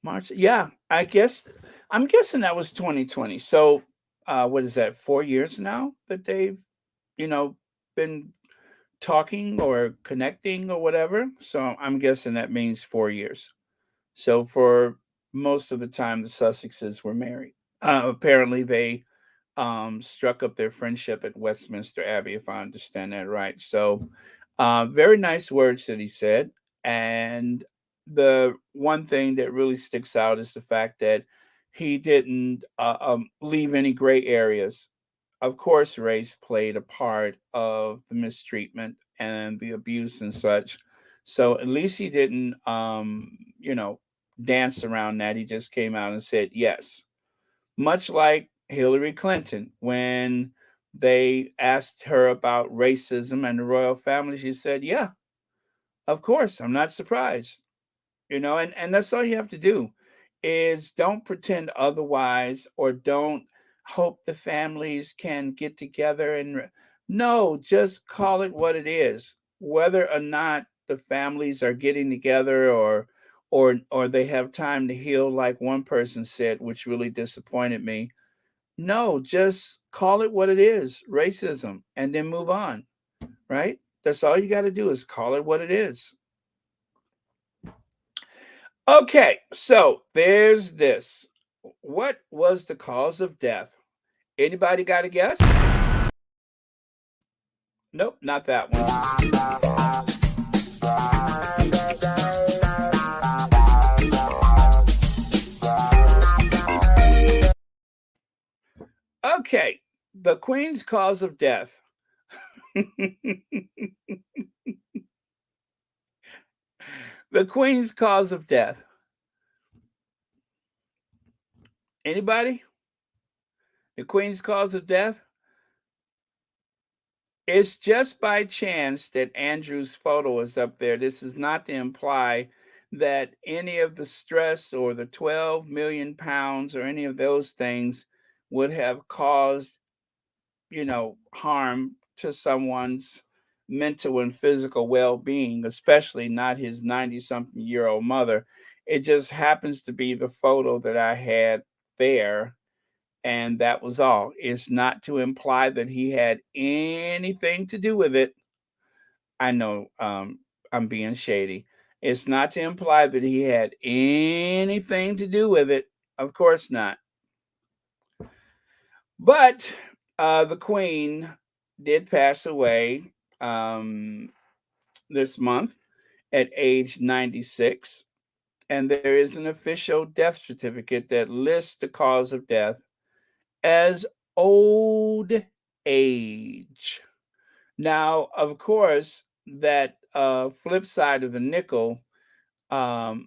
March. Yeah, I'm guessing that was 2020. So, what is that? 4 years now that they've, been talking or connecting or whatever. So I'm guessing that means 4 years. So for most of the time, the Sussexes were married. Apparently, they struck up their friendship at Westminster Abbey, if I understand that right. So, very nice words that he said. And the one thing that really sticks out is the fact that he didn't leave any gray areas. Of course, race played a part of the mistreatment and the abuse and such. So at least he didn't, dance around that. He just came out and said yes, much like Hillary Clinton. When they asked her about racism and the royal family, she said, yeah, of course, I'm not surprised. And that's all you have to do is don't pretend otherwise, or don't hope the families can get together no, just call it what it is. Whether or not the families are getting together, or they have time to heal, like one person said, which really disappointed me. No, just call it what it is, racism, and then move on, right? That's all you got to do is call it what it is. Okay, so there's this. What was the cause of death? Anybody got a guess? Nope, not that one. Okay, the Queen's cause of death. The Queen's cause of death. Anybody? The Queen's cause of death? It's just by chance that Andrew's photo is up there. This is not to imply that any of the stress or the 12 million pounds or any of those things would have caused, harm to someone's mental and physical well-being, especially not his 90-something-year-old mother. It just happens to be the photo that I had there, and that was all. It's not to imply that he had anything to do with it. I know, I'm being shady. It's not to imply that he had anything to do with it. Of course not. But the Queen did pass away this month at age 96. And there is an official death certificate that lists the cause of death as old age. Now, of course, that flip side of the nickel, um,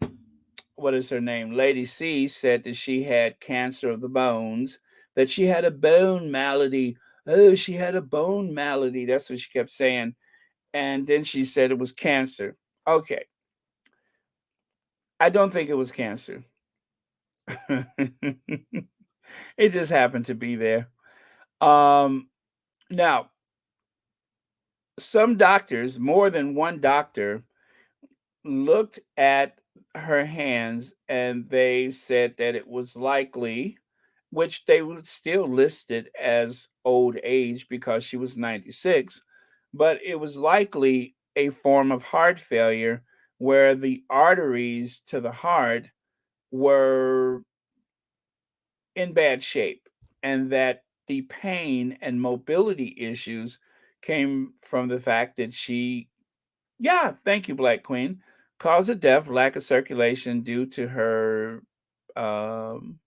what is her name? Lady C said that she had cancer of the bones, that she had a bone malady. Oh, she had a bone malady. That's what she kept saying. And then she said it was cancer. Okay. I don't think it was cancer. It just happened to be there. Now, some doctors, more than one doctor, looked at her hands and they said that it was likely, which they would still list it as old age because she was 96, but it was likely a form of heart failure where the arteries to the heart were in bad shape, and that the pain and mobility issues came from the fact that yeah, thank you, Black Queen, cause of death, lack of circulation due to her, um,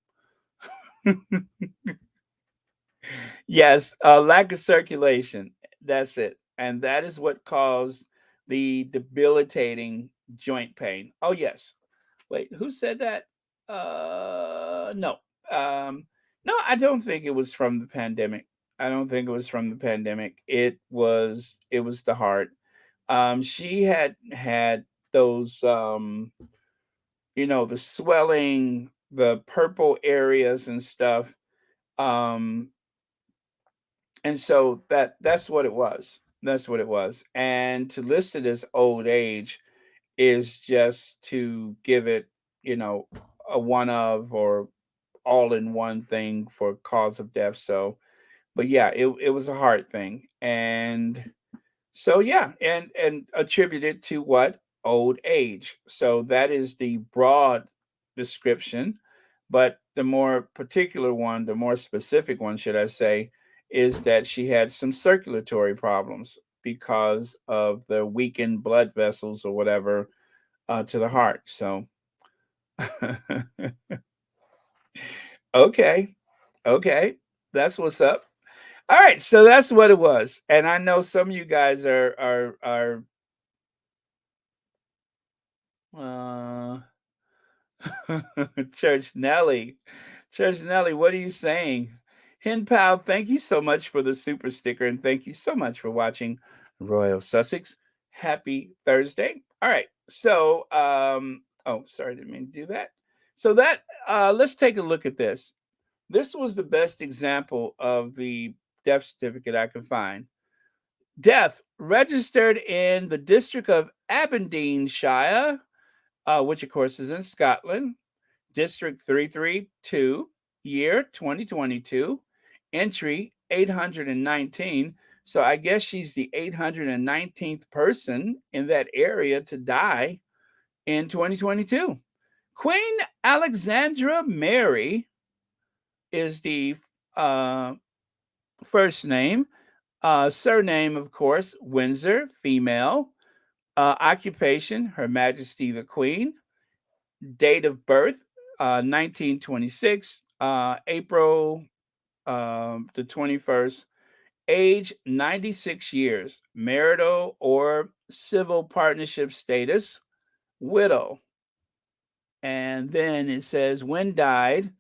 yes, lack of circulation. That's it. And that is what caused the debilitating joint pain. Oh, yes. Wait, who said that? No. No, I don't think it was from the pandemic. I don't think it was from the pandemic. It was the heart. She had those, the swelling, the purple areas and stuff. Um, and so that's what it was. That's what it was. And to list it as old age is just to give it, you know, a one of or all in one thing for cause of death. So, but yeah, it was a heart thing. And So yeah, and attributed to what? Old age. So that is the broad description, but the more particular one, the more specific one, should I say, is that she had some circulatory problems because of the weakened blood vessels or whatever to the heart. So okay, okay, that's what's up. All right, so that's what it was, and I know some of you guys are uh, Church Nelly. Church Nelly, what are you saying? Hen Pal, thank you so much for the super sticker, and thank you so much for watching Royal Sussex. Happy Thursday. All right. So oh, sorry, didn't mean to do that. So that let's take a look at this. This was the best example of the death certificate I could find. Death registered in the district of Aberdeenshire, which of course is in Scotland. District 332, year 2022, entry 819. So I guess she's the 819th person in that area to die in 2022. Queen Alexandra Mary is the uh, first name. Surname, of course, Windsor, female. Occupation, Her Majesty the Queen. Date of birth, 1926, April the 21st. Age, 96 years. Marital or civil partnership status, widow. And then it says when died.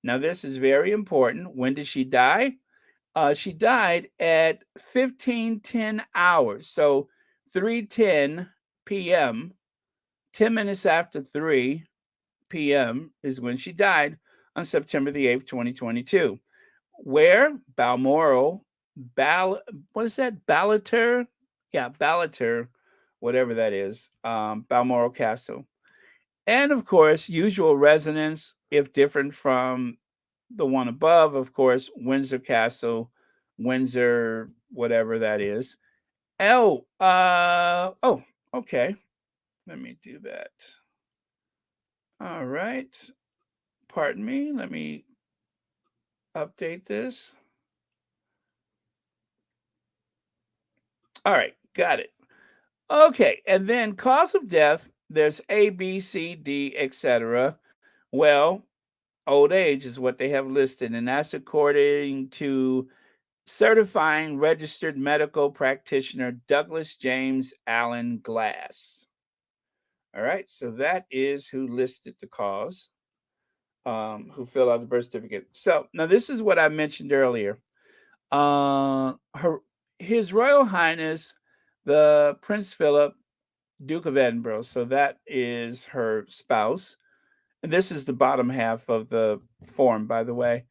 Now, this is very important. When did she die? She died at 15:10 hours. So 3:10 p.m., 10 minutes after 3 p.m. is when she died on September the 8th, 2022. Where? Balmoral, what is that? Ballater? Yeah, Ballater, whatever that is. Balmoral Castle. And of course, usual residence, if different from the one above, of course, Windsor Castle, Windsor, whatever that is. Oh, okay. Let me do that. All right. Pardon me. Let me update this. All right, got it. Okay, and then cause of death, there's A, B, C, D, etc. Well, old age is what they have listed, and that's according to certifying registered medical practitioner Douglas James Allen Glass. All right, so that is who listed the cause, who filled out the birth certificate. So now this is what I mentioned earlier. His Royal Highness, the Prince Philip, Duke of Edinburgh. So that is her spouse. And this is the bottom half of the form, by the way.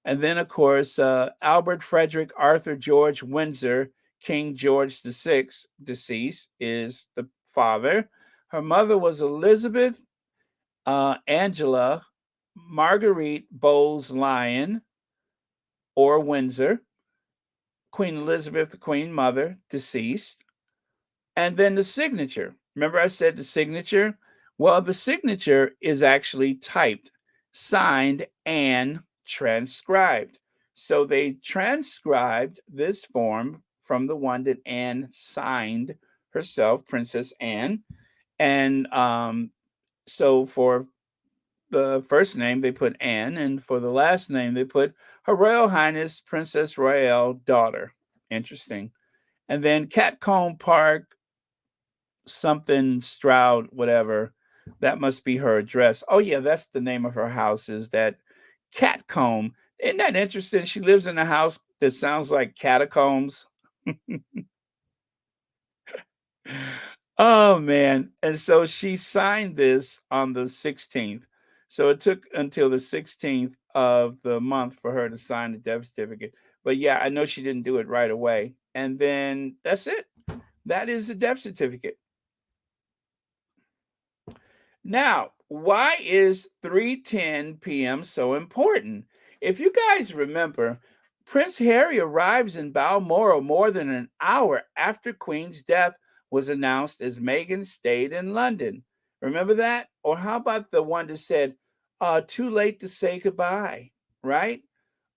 And then, of course, Albert Frederick Arthur George Windsor, King George VI, deceased, is the father. Her mother was Elizabeth Angela Marguerite Bowles Lyon, or Windsor. Queen Elizabeth, the Queen Mother, deceased. And then the signature. Remember I said the signature? Well, the signature is actually typed, signed, and transcribed. So they transcribed this form from the one that Anne signed herself, Princess Anne. And so for the first name, they put Anne, and for the last name, they put Her Royal Highness Princess Royale, daughter. Interesting. And then Catcomb Park, something Stroud, whatever. That must be her address. Oh yeah, that's the name of her house. Is that Catcomb? Isn't that interesting? She lives in a house that sounds like catacombs. Oh man. And so she signed this on the 16th. So it took until the 16th of the month for her to sign the death certificate. But yeah, I know she didn't do it right away. And then that's it. That is the death certificate. Now, why is 3:10 p.m. so important? If you guys remember, Prince Harry arrives in Balmoral more than an hour after Queen's death was announced as Meghan stayed in London. Remember that? Or how about the one that said, too late to say goodbye, right?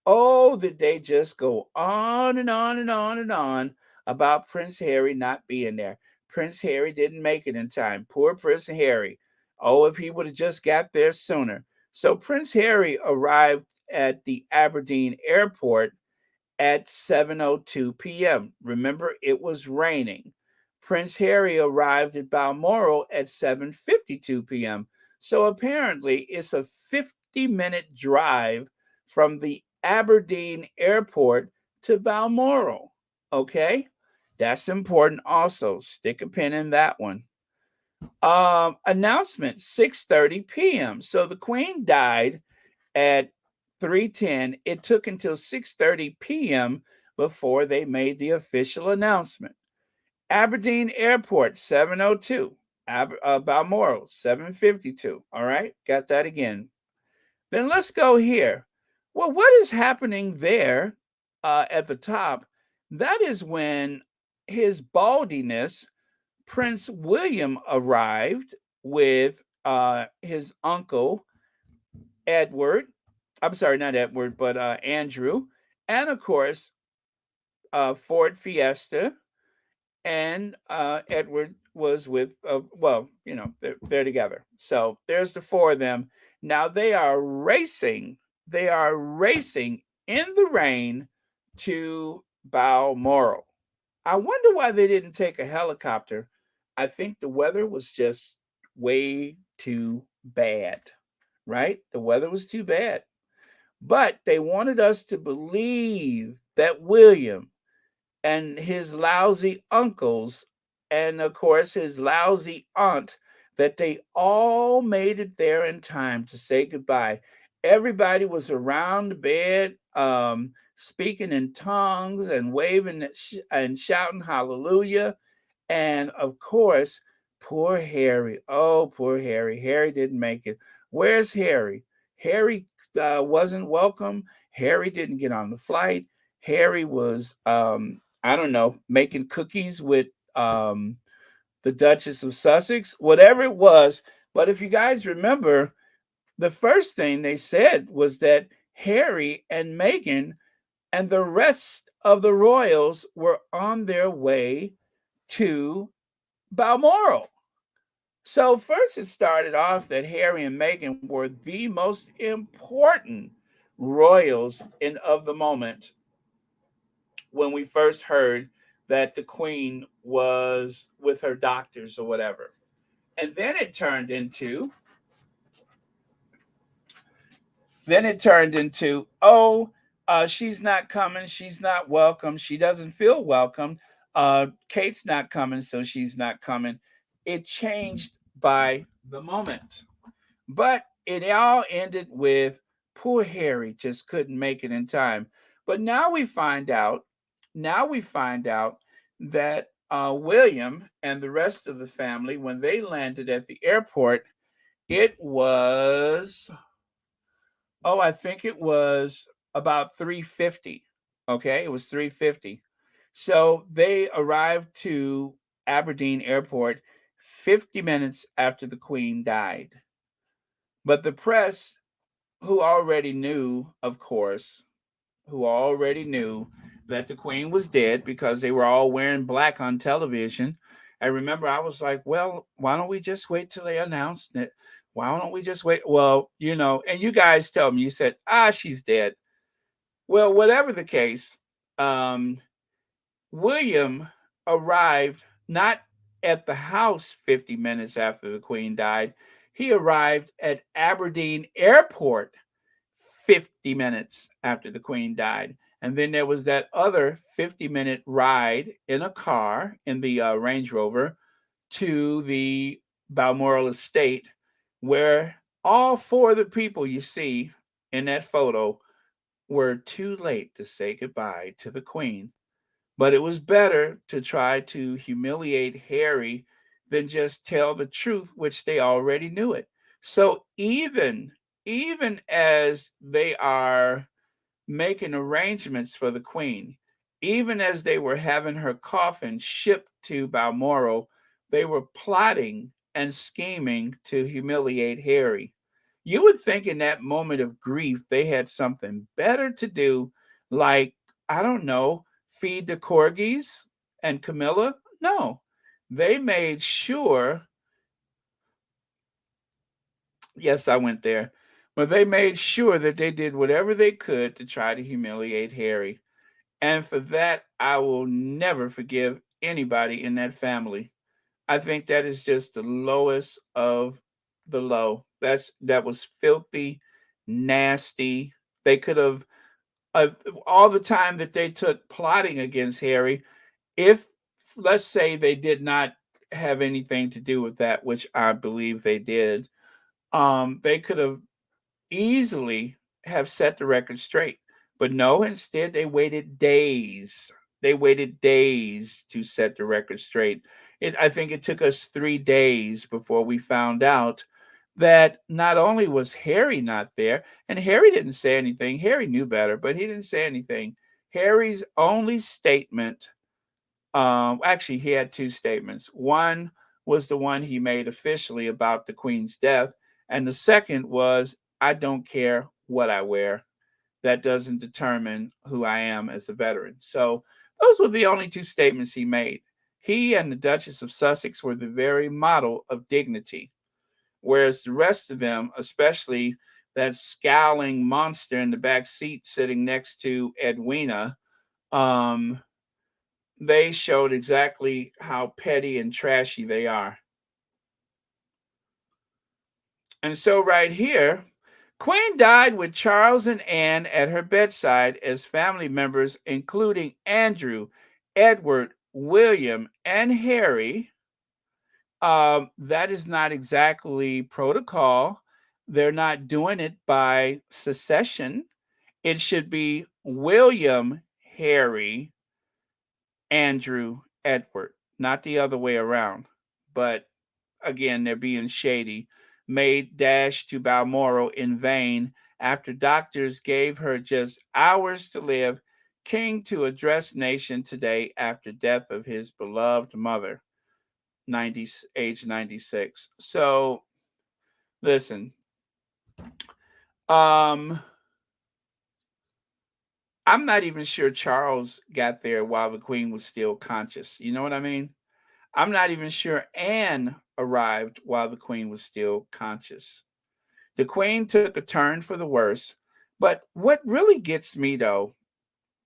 Oh, did they just go on and on and on and on about Prince Harry not being there? Prince Harry didn't make it in time. Poor Prince Harry. Oh, if he would have just got there sooner. So Prince Harry arrived at the Aberdeen airport at 7:02 p.m. Remember, it was raining. Prince Harry arrived at Balmoral at 7:52 p.m. So apparently, it's a 50-minute drive from the Aberdeen airport to Balmoral. Okay, that's important. Also, stick a pin in that one. Announcement 6:30 p.m. So the Queen died at 3:10. It took until 6:30 p.m. before they made the official announcement. Aberdeen Airport 7:02. Balmoral 7:52. All right, got that again. Then let's go here. Well, what is happening there at the top? That is when His Baldiness Prince William arrived with his uncle Edward. I'm sorry, not Edward, but Andrew, and of course Ford Fiesta, and Edward was with. Well, you know, they're together. So there's the four of them. Now they are racing. They are racing in the rain to Balmoral. I wonder why they didn't take a helicopter. I think the weather was just way too bad, right? The weather was too bad. But they wanted us to believe that William and his lousy uncles, and of course his lousy aunt, that they all made it there in time to say goodbye. Everybody was around the bed, speaking in tongues and waving and shouting hallelujah. And of course, poor Harry. Oh, poor Harry. Harry didn't make it. Where's Harry? Harry wasn't welcome. Harry didn't get on the flight. Harry was, I don't know, making cookies with the Duchess of Sussex, whatever it was. But if you guys remember, the first thing they said was that Harry and Meghan and the rest of the royals were on their way to Balmoral. So first it started off that Harry and Meghan were the most important royals of the moment when we first heard that the Queen was with her doctors or whatever. And then it turned into she's not coming, she's not welcome, she doesn't feel welcome. Kate's not coming, so she's not coming. It changed by the moment. But it all ended with poor Harry just couldn't make it in time. But now we find out that William and the rest of the family, when they landed at the airport, it was, I think it was about 3:50. Okay, it was 3:50. So they arrived to Aberdeen Airport 50 minutes after the Queen died. But the press, who already knew, of course, that the Queen was dead because they were all wearing black on television. I remember I was like, well, why don't we just wait till they announced it? Why don't we just wait? Well, you know, and you guys tell me, you said, she's dead. Well, whatever the case, William arrived not at the house 50 minutes after the Queen died. He arrived at Aberdeen Airport 50 minutes after the Queen died. And then there was that other 50-minute ride in a car in the Range Rover to the Balmoral estate, where all four of the people you see in that photo were too late to say goodbye to the Queen. But it was better to try to humiliate Harry than just tell the truth, which they already knew it. So even as they are making arrangements for the Queen. Even as they were having her coffin shipped to Balmoral, they were plotting and scheming to humiliate Harry. You would think in that moment of grief they had something better to do, like, I don't know, feed the corgis and Camilla. No, they made sure, yes, I went there, but they made sure that they did whatever they could to try to humiliate Harry. And for that, I will never forgive anybody in that family. I think that is just the lowest of the low. That was filthy, nasty. They could have uh, all the time that they took plotting against Harry. If let's say they did not have anything to do with that, which I believe they did, they could have easily have set the record straight. But no, instead they waited days. They waited days to set the record straight. I think it took us 3 days before we found out that not only was Harry not there, and Harry didn't say anything. Harry knew better, but he didn't say anything. Harry's only statement, actually, he had two statements. One was the one he made officially about the Queen's death, and the second was, I don't care what I wear. That doesn't determine who I am as a veteran. So those were the only two statements he made. He and the Duchess of Sussex were the very model of dignity, whereas the rest of them, especially that scowling monster in the back seat sitting next to Edwina, um, they showed exactly how petty and trashy they are. And so right here, Queen died with Charles and Anne at her bedside as family members, including Andrew, Edward, William, and Harry. That is not exactly protocol. They're not doing it by succession. It should be William, Harry, Andrew, Edward, not the other way around. But again, they're being shady. Maid dashed to Balmoral in vain after doctors gave her just hours to live. King to address nation today after death of his beloved mother, age 96. So listen, I'm not even sure Charles got there while the Queen was still conscious. You know what I mean? I'm not even sure Anne arrived while the Queen was still conscious. The Queen took a turn for the worse. But what really gets me, though,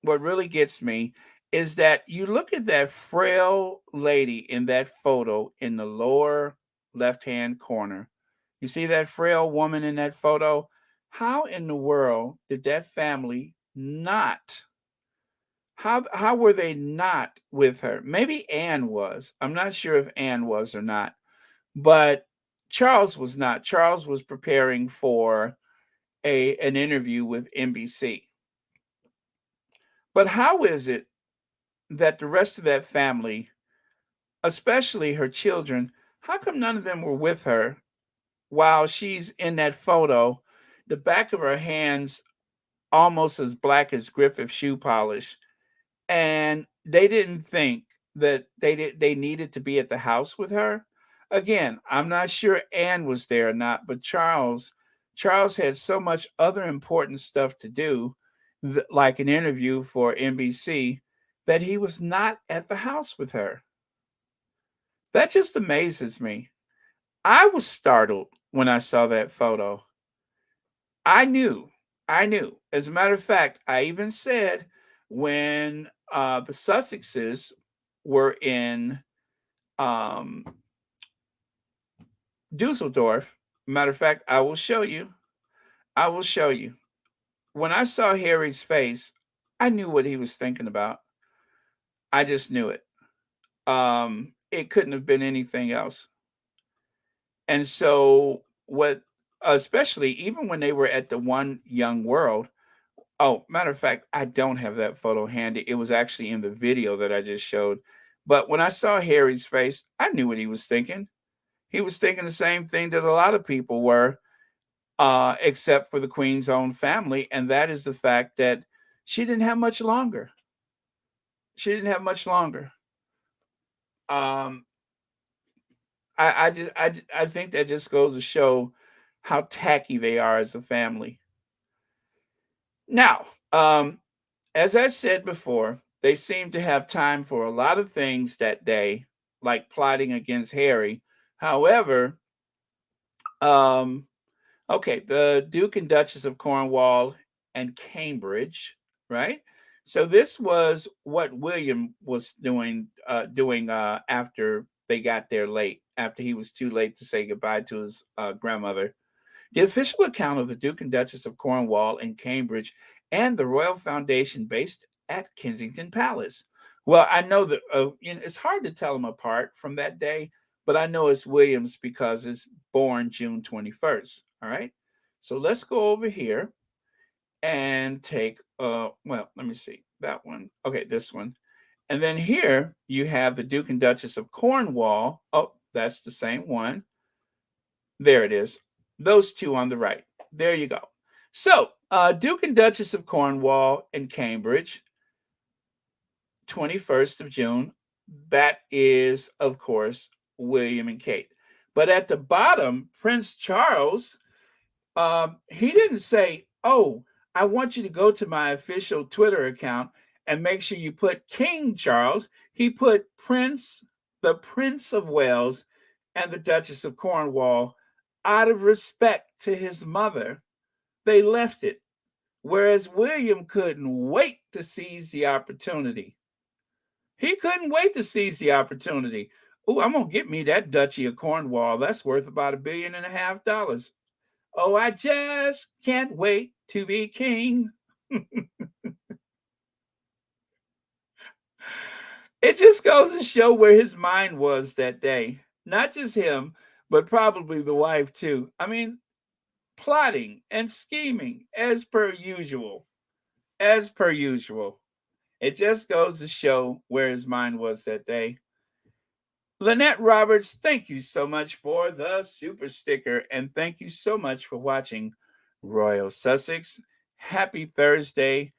what really gets me is that you look at that frail lady in that photo in the lower left-hand corner. You see that frail woman in that photo? How in the world did that family not how were they not with her? Maybe Anne was. I'm not sure if Anne was or not, but Charles was not. Charles was preparing for an interview with NBC. But how is it that the rest of that family, especially her children, how come none of them were with her while she's in that photo? The back of her hands almost as black as Griffith shoe polish, and they didn't think that they needed to be at the house with her. Again, I'm not sure Anne was there or not, but Charles had so much other important stuff to do, like an interview for NBC, that he was not at the house with her. That just amazes me. I was startled when I saw that photo. I knew. I knew. As a matter of fact, I even said when the Sussexes were in um, Dusseldorf. Matter of fact, I will show you. I will show you. When I saw Harry's face, I knew what he was thinking about. I just knew it. It couldn't have been anything else. And so, what, especially even when they were at the One Young World. Oh, matter of fact, I don't have that photo handy. It was actually in the video that I just showed. But when I saw Harry's face, I knew what he was thinking. He was thinking the same thing that a lot of people were, except for the Queen's own family. And that is the fact that She didn't have much longer. She didn't have much longer. I think that just goes to show how tacky they are as a family. Now, as I said before, they seem to have time for a lot of things that day, like plotting against Harry. However, okay, the Duke and Duchess of Cornwall and Cambridge, right? So this was what William was doing after they got there late, after he was too late to say goodbye to his grandmother. The official account of the Duke and Duchess of Cornwall and Cambridge and the Royal Foundation based at Kensington Palace. Well, I know that it's hard to tell them apart from that day, but I know it's Williams because it's born June 21st. All right. So let's go over here and take, well, let me see that one. Okay, this one. And then here you have the Duke and Duchess of Cornwall. Oh, that's the same one. There it is. Those two on the right. There you go. So, Duke and Duchess of Cornwall and Cambridge, 21st of June. That is, of course, William and Kate. But at the bottom, Prince Charles, he didn't say, oh, I want you to go to my official Twitter account and make sure you put King Charles. He put the Prince of Wales and the Duchess of Cornwall. Out of respect to his mother, they left it. Whereas William couldn't wait to seize the opportunity. He couldn't wait to seize the opportunity. Oh, I'm going to get me that Duchy of Cornwall. That's worth about $1.5 billion. Oh, I just can't wait to be king. It just goes to show where his mind was that day. Not just him, but probably the wife too. I mean, plotting and scheming as per usual. As per usual. It just goes to show where his mind was that day. Lynette Roberts, thank you so much for the super sticker. And thank you so much for watching Royal Sussex. Happy Thursday.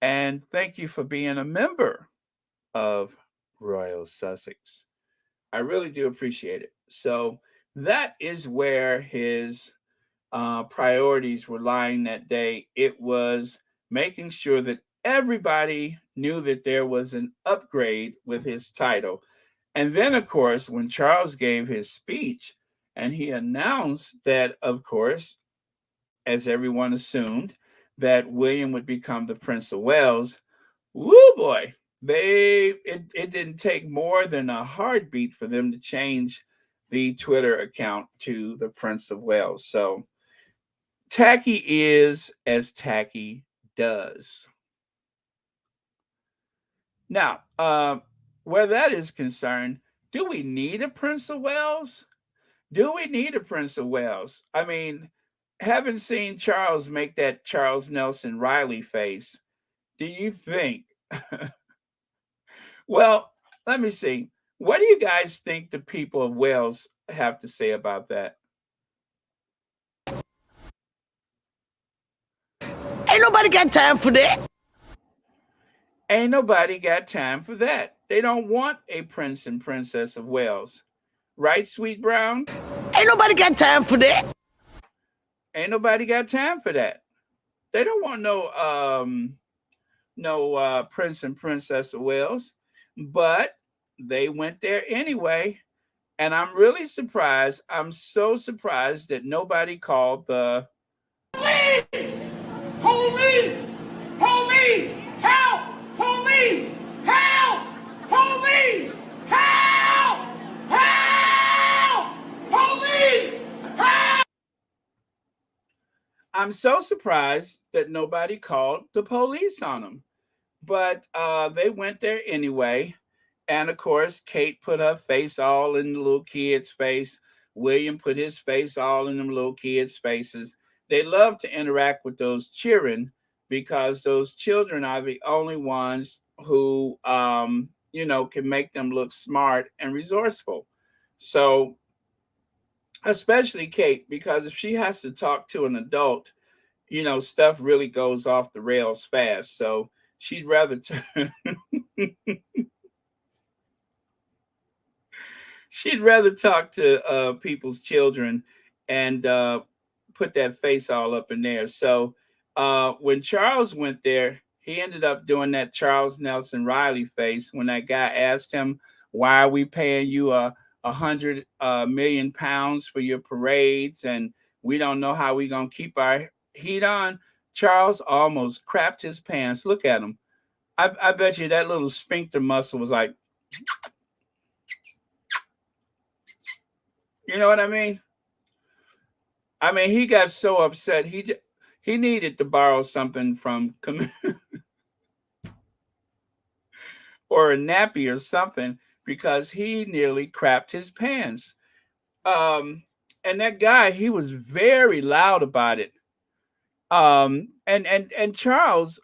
And thank you for being a member of Royal Sussex. I really do appreciate it. So that is where his priorities were lying that day. It was making sure that everybody knew that there was an upgrade with his title. And then, of course, when Charles gave his speech and he announced that, of course, as everyone assumed, that William would become the Prince of Wales, woo boy, it didn't take more than a heartbeat for them to change the Twitter account to the Prince of Wales. So tacky is as tacky does. Now, where that is concerned, do we need a Prince of Wales? Do we need a Prince of Wales? I mean, having seen Charles make that Charles Nelson Riley face, do you think? Well, let me see. What do you guys think the people of Wales have to say about that? Ain't nobody got time for that. Ain't nobody got time for that. They don't want a prince and princess of Wales. Right, Sweet Brown? Ain't nobody got time for that. Ain't nobody got time for that. They don't want no prince and princess of Wales, but they went there anyway. And I'm really surprised. I'm so surprised that nobody called the Police! Police! Police! Help! Police! Help! Police! Help! Help! Police! Help! I'm so surprised that nobody called the police on them. But they went there anyway. And of course, Kate put her face all in the little kid's face. William put his face all in them little kids' faces. They love to interact with those children because those children are the only ones who, can make them look smart and resourceful. So, especially Kate, because if she has to talk to an adult stuff really goes off the rails fast. So she'd rather she'd rather talk to people's children and put that face all up in there. So when Charles went there, he ended up doing that Charles Nelson Riley face when that guy asked him, "Why are we paying you £100 million for your parades, and we don't know how we gonna keep our heat on?" Charles almost crapped his pants. Look at him. I bet you that little sphincter muscle was like, you know what I mean? I mean, he got so upset. He needed to borrow something from or a nappy or something because he nearly crapped his pants. And that guy, he was very loud about it. And Charles,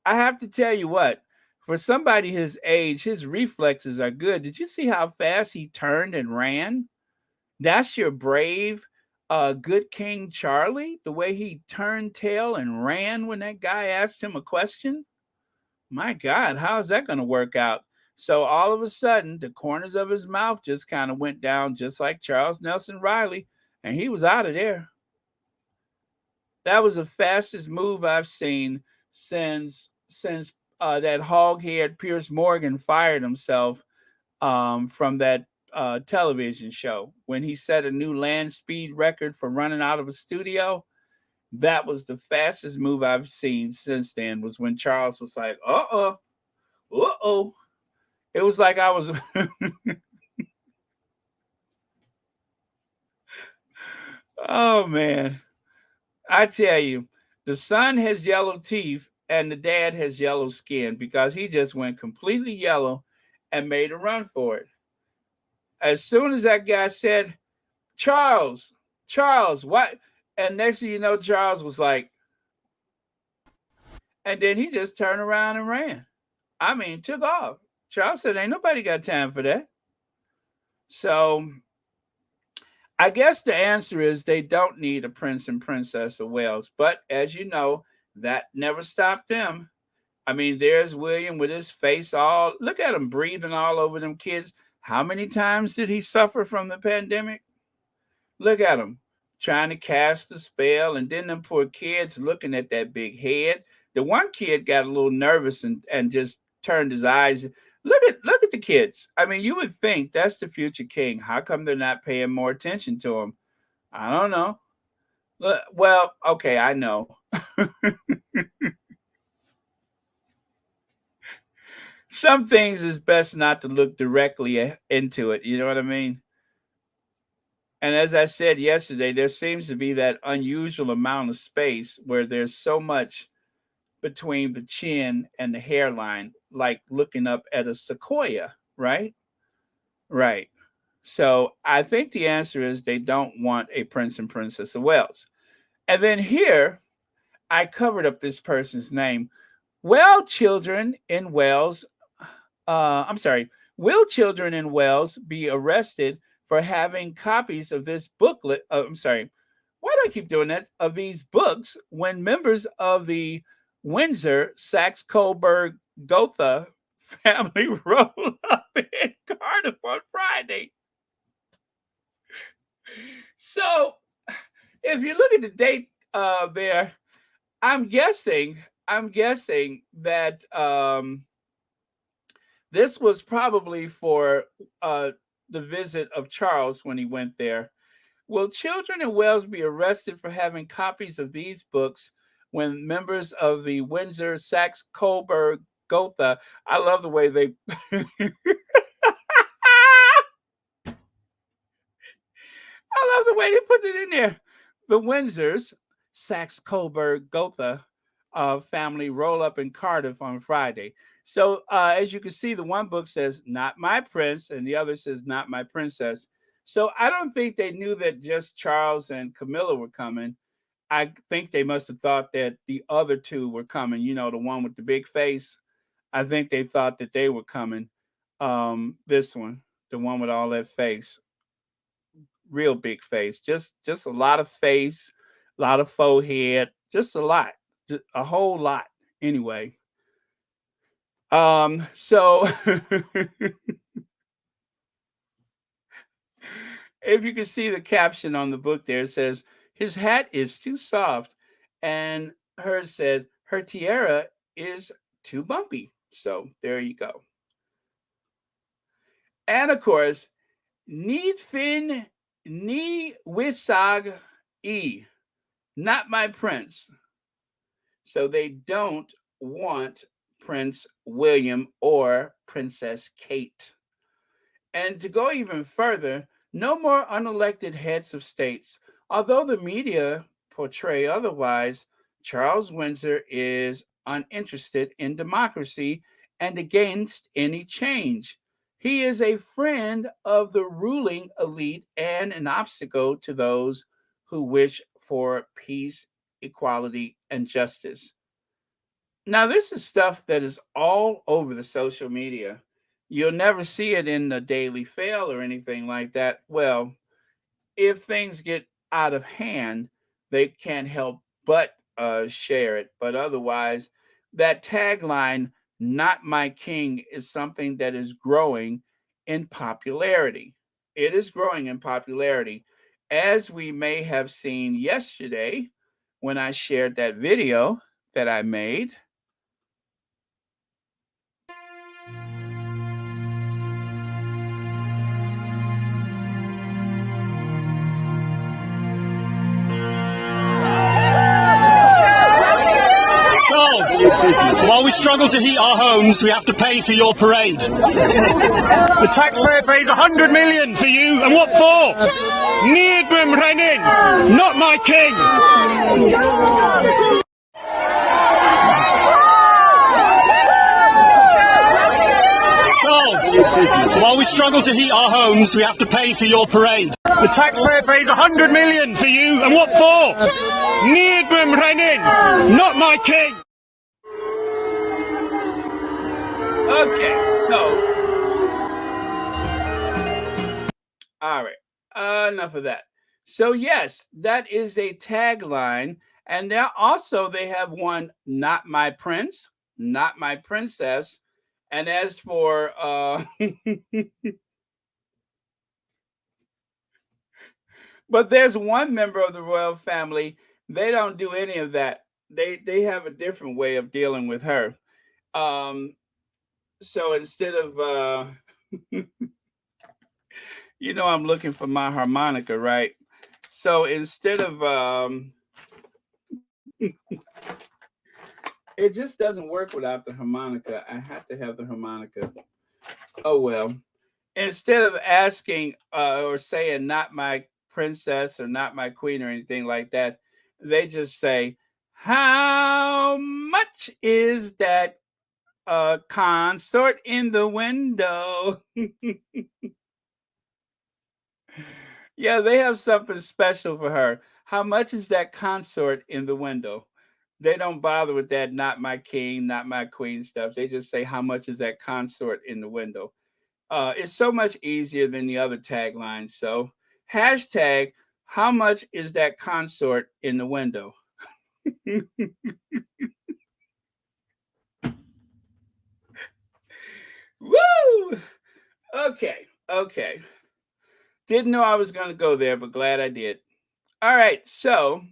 I have to tell you what, for somebody his age, his reflexes are good. Did you see how fast he turned and ran? That's your brave, good King Charlie, the way he turned tail and ran when that guy asked him a question. My God, how is that going to work out? So all of a sudden, the corners of his mouth just kind of went down, just like Charles Nelson Riley, and he was out of there. That was the fastest move I've seen since that hog-haired Piers Morgan fired himself from that television show when he set a new land speed record for running out of a studio. That was the fastest move I've seen since then. Was when Charles was like, "Uh-oh." It was like I was. Oh man, I tell you, the son has yellow teeth and the dad has yellow skin because he just went completely yellow and made a run for it. As soon as that guy said, Charles, what?" And next thing you know, Charles was like, and then he just turned around and ran. I mean, took off. Charles said, "Ain't nobody got time for that." So I guess the answer is they don't need a prince and princess of Wales. But as you know, that never stopped them. I mean, there's William with his face all, look at him breathing all over them kids. How many times did he suffer from the pandemic? Look at him trying to cast the spell, and then them poor kids looking at that big head. The one kid got a little nervous and just turned his eyes. Look at the kids. I mean, you would think that's the future king. How come they're not paying more attention to him? I don't know. Well, okay, I know. Some things is best not to look directly into it. You know what I mean? And as I said yesterday, there seems to be that unusual amount of space where there's so much between the chin and the hairline, like looking up at a sequoia, right? Right. So I think the answer is they don't want a prince and princess of Wales. And then here, I covered up this person's name. Well, children in Wales, I'm sorry, will children in Wales be arrested for having copies of this booklet? I'm sorry, why do I keep doing that? Of these books when members of the Windsor, Saxe Coburg, Gotha family roll up in Cardiff on Friday. So if you look at the date there, I'm guessing that this was probably for the visit of Charles when he went there. Will children in Wales be arrested for having copies of these books when members of the Windsor, Saxe Coburg, Gotha? I love the way they. I love the way they put it in there. The Windsors, Saxe Coburg, Gotha family roll up in Cardiff on Friday. So as you can see, the one book says "Not My Prince" and the other says "Not My Princess." So I don't think they knew that just Charles and Camilla were coming. I think they must have thought that the other two were coming. You know, the one with the big face. I think they thought that they were coming. This one, the one with all that face, real big face, just a lot of face, a lot of forehead, just a lot, just a whole lot. Anyway, so if you can see the caption on the book there, it says, his hat is too soft. And hers said, her tiara is too bumpy. So there you go. And of course, need fin ni wisag e, not my prince. So they don't want Prince William or Princess Kate. And to go even further, no more unelected heads of states. Although the media portray otherwise, Charles Windsor is uninterested in democracy and against any change. He is a friend of the ruling elite and an obstacle to those who wish for peace, equality, and justice. Now, this is stuff that is all over the social media. You'll never see it in the Daily Fail or anything like that. Well, if things get out of hand, they can't help but share it. But otherwise, that tagline, not my king, is something that is growing in popularity. It is growing in popularity, as we may have seen yesterday when I shared that video that I made. While we struggle to heat our homes, we have to pay for your parade. The taxpayer pays 100 million for you, and what for? Needham Renin, not my king. Charles, while we struggle to heat our homes, we have to pay for your parade. The taxpayer pays 100 million for you, and what for? Needham Renin, not my king. Okay, so all right, enough of that. So yes, that is a tagline, and now also they have one, not my prince, not my princess. And as for but there's one member of the royal family, they don't do any of that. They have a different way of dealing with her. So instead of you know, I'm looking for my harmonica, right? So instead of it just doesn't work without the harmonica. I have to have the harmonica. Oh well. Instead of asking or saying not my princess or not my queen or anything like that, they just say, how much is that consort in the window? Yeah, they have something special for her. How much is that consort in the window? They don't bother with that, not my king, not my queen stuff. They just say, how much is that consort in the window? It's so much easier than the other taglines. So, hashtag, how much is that consort in the window? Woo! Okay. Didn't know I was going to go there, but glad I did. All right, so,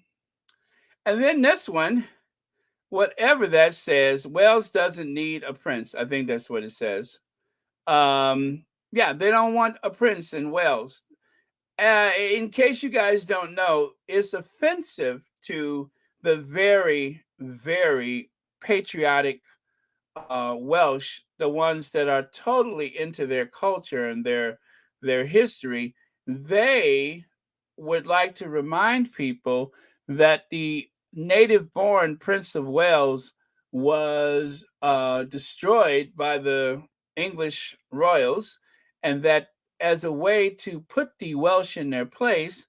and then this one, whatever that says, Wales doesn't need a prince. I think that's what it says. Yeah, they don't want a prince in Wales. In case you guys don't know, it's offensive to the very, very patriotic Welsh, the ones that are totally into their culture and their history. They would like to remind people that the native-born Prince of Wales was destroyed by the English royals, and that as a way to put the Welsh in their place,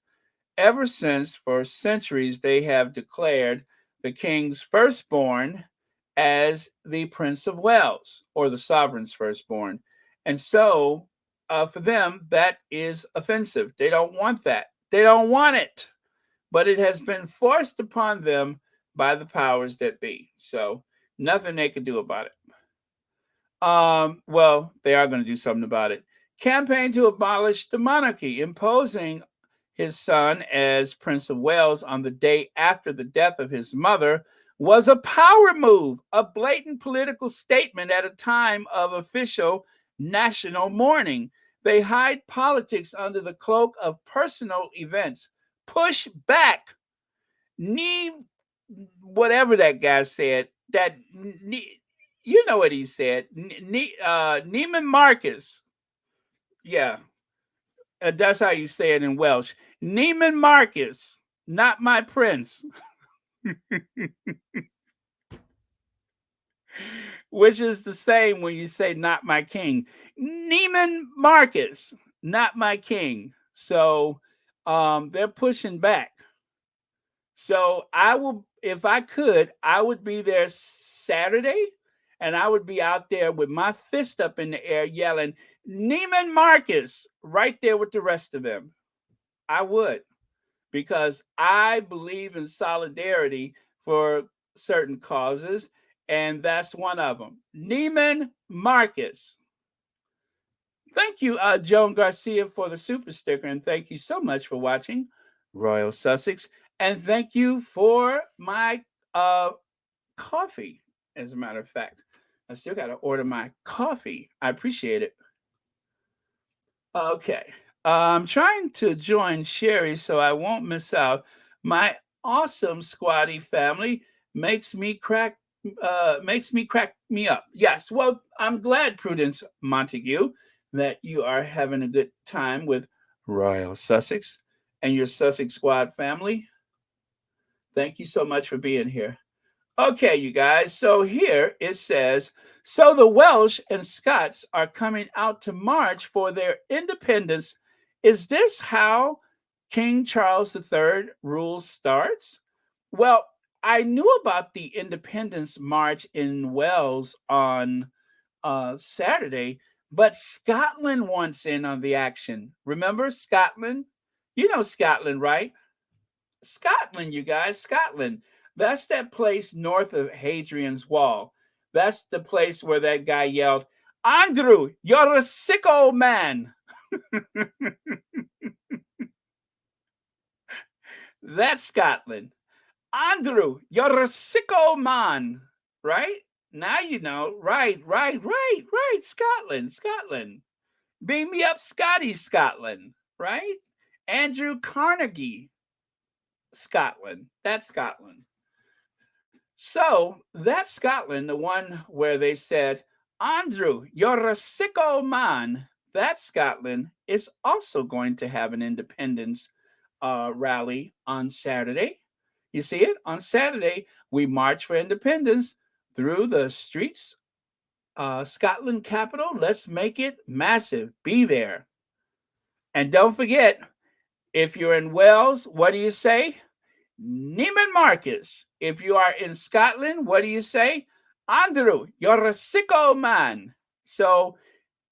ever since for centuries they have declared the king's firstborn as the Prince of Wales, or the sovereign's firstborn. And so for them, that is offensive. They don't want that. They don't want it. But it has been forced upon them by the powers that be. So nothing they can do about it. Well, they are going to do something about it. Campaign to abolish the monarchy, imposing his son as Prince of Wales on the day after the death of his mother was a power move, a blatant political statement at a time of official national mourning. They hide politics under the cloak of personal events. Push back. Whatever that guy said, you know what he said. Neiman Marcus. Yeah, that's how you say it in Welsh. Neiman Marcus, not my prince. Which is the same when you say not my king. Neiman Marcus, not my king. So they're pushing back. So I will, if I could, I would be there Saturday, and I would be out there with my fist up in the air yelling, Neiman Marcus, right there with the rest of them. I would, because I believe in solidarity for certain causes, and that's one of them. Neiman Marcus. Thank you, Joan Garcia, for the super sticker, and thank you so much for watching Royal Sussex. And thank you for my coffee, as a matter of fact. I still got to order my coffee. I appreciate it. Okay. I'm trying to join Sherry so I won't miss out. My awesome squatty family makes me crack me up. Yes. Well, I'm glad, Prudence Montague, that you are having a good time with Royal Sussex and your Sussex Squad family. Thank you so much for being here. Okay, you guys. So here it says, so the Welsh and Scots are coming out to march for their independence. Is this how King Charles III rule starts? Well, I knew about the Independence March in Wales on Saturday, but Scotland wants in on the action. Remember Scotland? You know Scotland, right? Scotland, you guys, Scotland. That's that place north of Hadrian's Wall. That's the place where that guy yelled, Andrew, you're a sick old man. That's Scotland. Andrew, you're a sick old man. Right? Now you know. Right. Scotland. Beam me up, Scotty, Scotland. Right? Andrew Carnegie, Scotland. That's Scotland. So that's Scotland, the one where they said, Andrew, you're a sick old man. That Scotland is also going to have an independence rally on Saturday. You see it? On Saturday, we march for independence through the streets, Scotland capital. Let's make it massive. Be there. And don't forget, if you're in Wales, what do you say? Neiman Marcus. If you are in Scotland, what do you say? Andrew, you're a sick old man. So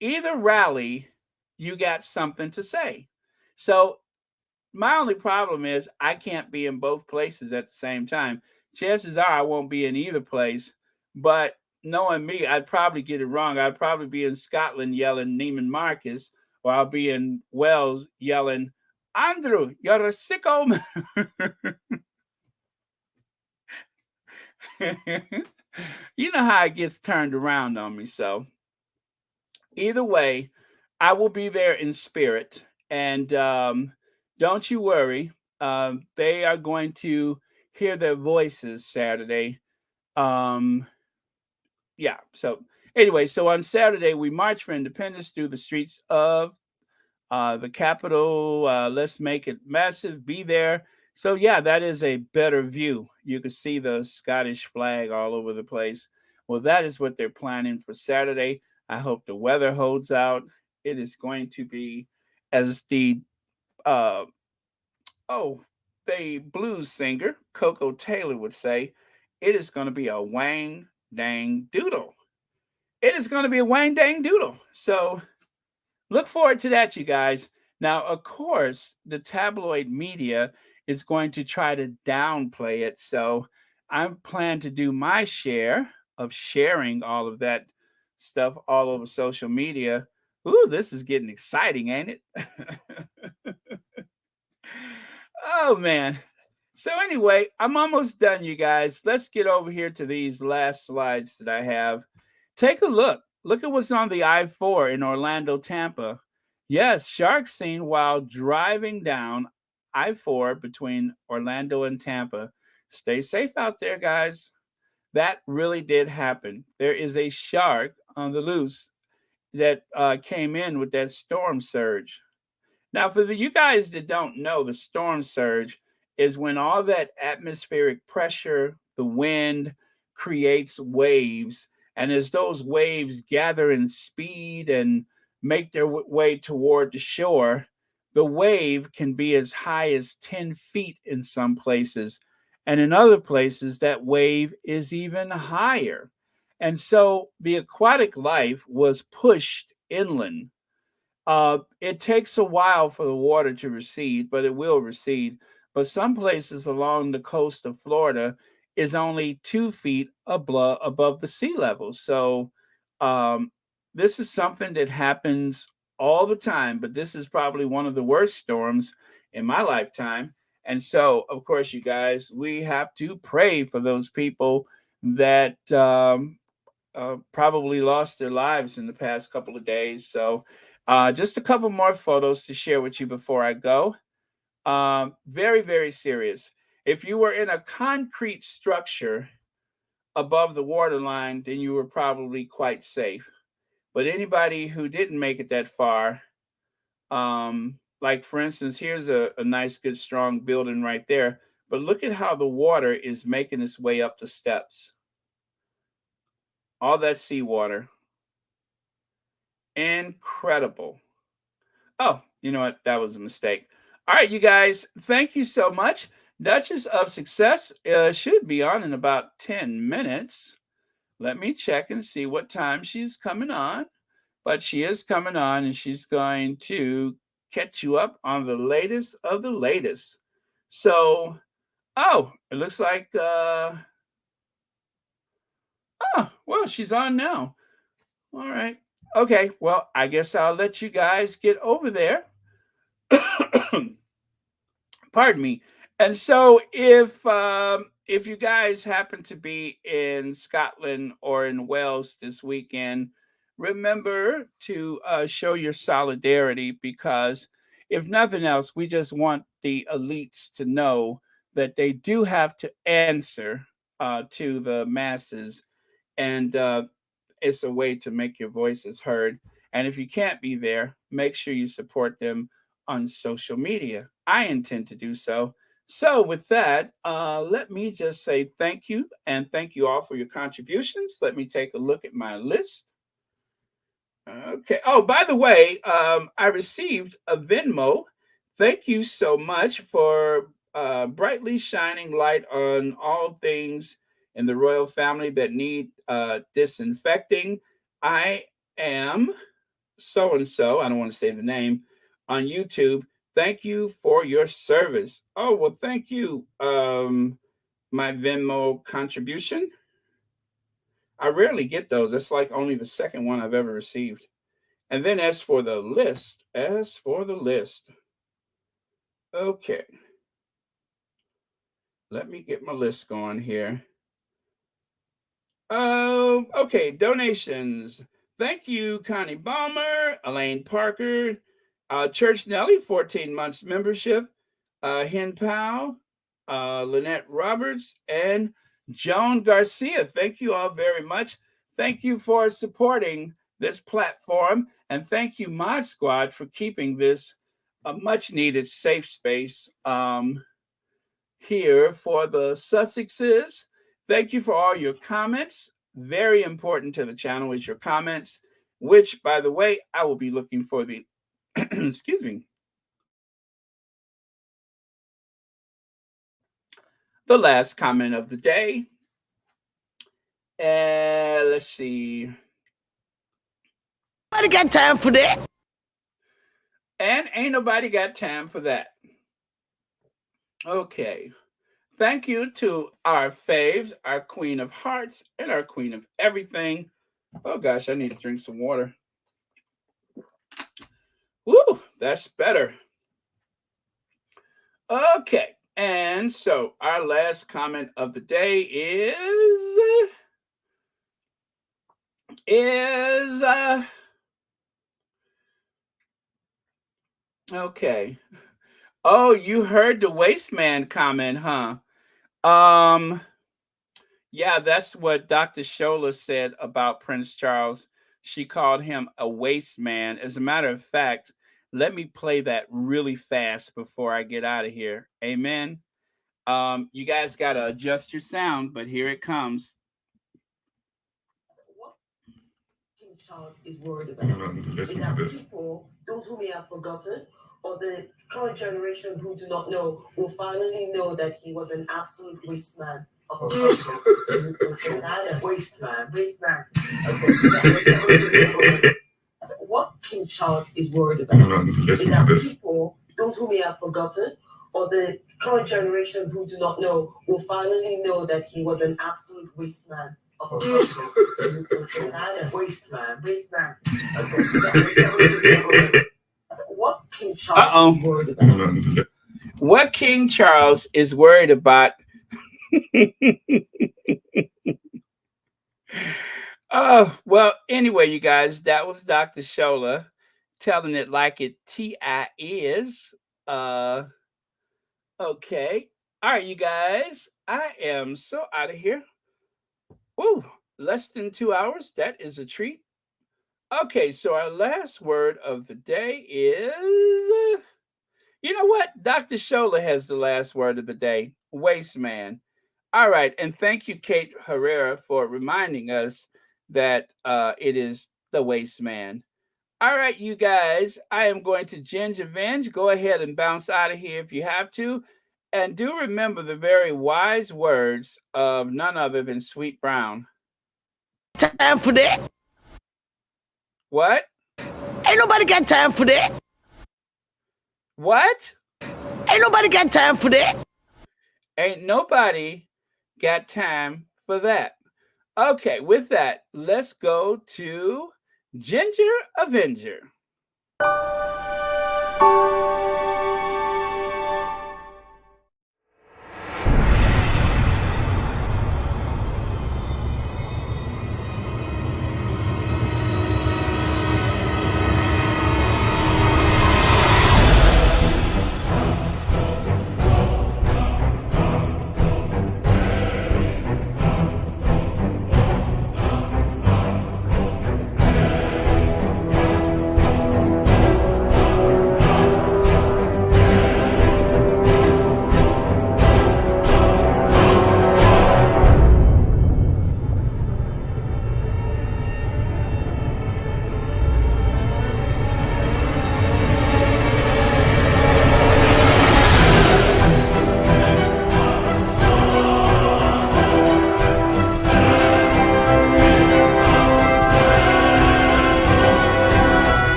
either rally, you got something to say. So my only problem is I can't be in both places at the same time. Chances are I won't be in either place, but knowing me, I'd probably get it wrong. I'd probably be in Scotland yelling Neiman Marcus, or I'll be in Wales yelling, Andrew, you're a sick old man. You know how it gets turned around on me. So either way, I will be there in spirit. And don't you worry. They are going to hear their voices Saturday. Yeah. So anyway, so on Saturday, we march for independence through the streets of the capital. Let's make it massive. Be there. So yeah, that is a better view. You can see the Scottish flag all over the place. Well, that is what they're planning for Saturday. I hope the weather holds out. It is going to be, as the blues singer Coco Taylor would say, it is going to be a wang dang doodle. It is going to be a wang dang doodle. So look forward to that, you guys. Now, of course, the tabloid media is going to try to downplay it. So I plan to do my share of sharing all of that stuff all over social media. Ooh, this is getting exciting, ain't it? Oh man. So anyway, I'm almost done, you guys. Let's get over here to these last slides that I have. Take a look. Look at what's on the I-4 in Orlando, Tampa. Yes, shark seen while driving down I-4 between Orlando and Tampa. Stay safe out there, guys. That really did happen. There is a shark on the loose that came in with that storm surge. Now, for you guys that don't know, the storm surge is when all that atmospheric pressure, the wind, creates waves. And as those waves gather in speed and make their way toward the shore, the wave can be as high as 10 feet in some places. And in other places, that wave is even higher. And so the aquatic life was pushed inland. It takes a while for the water to recede, but it will recede. But some places along the coast of Florida is only 2 feet above the sea level. So this is something that happens all the time, but this is probably one of the worst storms in my lifetime. And so, of course, you guys, we have to pray for those people that probably lost their lives in the past couple of days. So just a couple more photos to share with you before I go. Very, very serious. If you were in a concrete structure above the waterline, then you were probably quite safe. But anybody who didn't make it that far, like for instance, here's a nice, good, strong building right there. But look at how the water is making its way up the steps. All that seawater. Incredible. Oh, you know what? That was a mistake. All right, you guys, thank you so much. Duchess of Success should be on in about 10 minutes. Let me check and see what time she's coming on. But she is coming on, and she's going to catch you up on the latest of the latest. So, oh, it looks like, oh, well, she's on now. All right. Okay, well, I guess I'll let you guys get over there. Pardon me. And so if you guys happen to be in Scotland or in Wales this weekend, remember to show your solidarity, because if nothing else, we just want the elites to know that they do have to answer to the masses, and it's a way to make your voices heard. And if you can't be there, make sure you support them on social media. I intend to do so. So with that, let me just say thank you, and thank you all for your contributions. Let me take a look at my list. Okay. Oh, by the way, I received a Venmo. Thank you so much for brightly shining light on all things in the royal family that need disinfecting. I am so-and-so, I don't want to say the name, on YouTube. Thank you for your service. Oh, well, thank you, my Venmo contribution. I rarely get those. That's like only the second one I've ever received. And then as for the list, okay. Let me get my list going here. Okay, donations. Thank you, Connie Balmer, Elaine Parker, Church Nelly, 14 months membership, Hen Powell, Lynette Roberts, and Joan Garcia. Thank you all very much. Thank you for supporting this platform, and thank you, Mod Squad, for keeping this a much-needed safe space here for the Sussexes. Thank you for all your comments. Very important to the channel is your comments, which, by the way, I will be looking for the, excuse me, the last comment of the day. Let's see. Nobody got time for that. And ain't nobody got time for that. Okay. Thank you to our faves, our Queen of Hearts, and our Queen of Everything. Oh gosh, I need to drink some water. Woo, that's better. Okay, and so our last comment of the day is okay. Oh, you heard the waste man comment, huh? Yeah, that's what Dr. Shola said about Prince Charles. She called him a waste man. As a matter of fact, let me play that really fast before I get out of here. Amen. You guys got to adjust your sound, but here it comes. What King Charles is worried about is that people, those who may have forgotten, or the current generation who do not know, will finally know that he was an absolute waste man of a person. Waste man. Okay. What King Charles is worried about is that people, those who may have forgotten, or the current generation who do not know, will finally know that he was an absolute waste man of a person. Waste man. Okay. What King Charles is worried about? What King Charles is worried about? Oh, well, anyway, you guys, that was Dr. Shola telling it like it T.I. is. Okay. All right, you guys, I am so out of here. Ooh, less than 2 hours. That is a treat. Okay, so our last word of the day is, you know what? Dr. Shola has the last word of the day, waste man. All right, and thank you, Kate Herrera, for reminding us that it is the waste man. All right, you guys, I am going to Ginge Avenge. Go ahead and bounce out of here if you have to. And do remember the very wise words of none other than Sweet Brown. Time for that. What? Ain't nobody got time for that. What? Ain't nobody got time for that. Ain't nobody got time for that. Okay, with that, let's go to Ginger Avenger.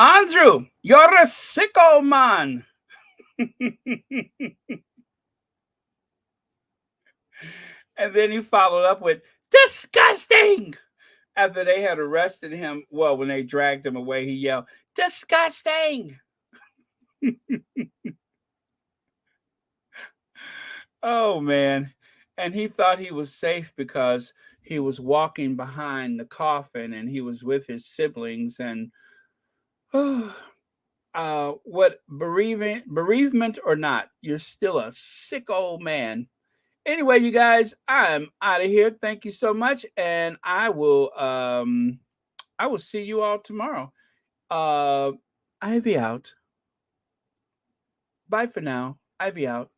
Andrew, you're a sicko man. And then he followed up with disgusting. After they had arrested him, well, when they dragged him away, he yelled, disgusting. Oh, man. And he thought he was safe because he was walking behind the coffin and he was with his siblings. And what bereavement or not, you're still a sick old man. Anyway, you guys, I'm out of here. Thank you so much. And I will see you all tomorrow. Ivy out. Bye for now. Ivy out.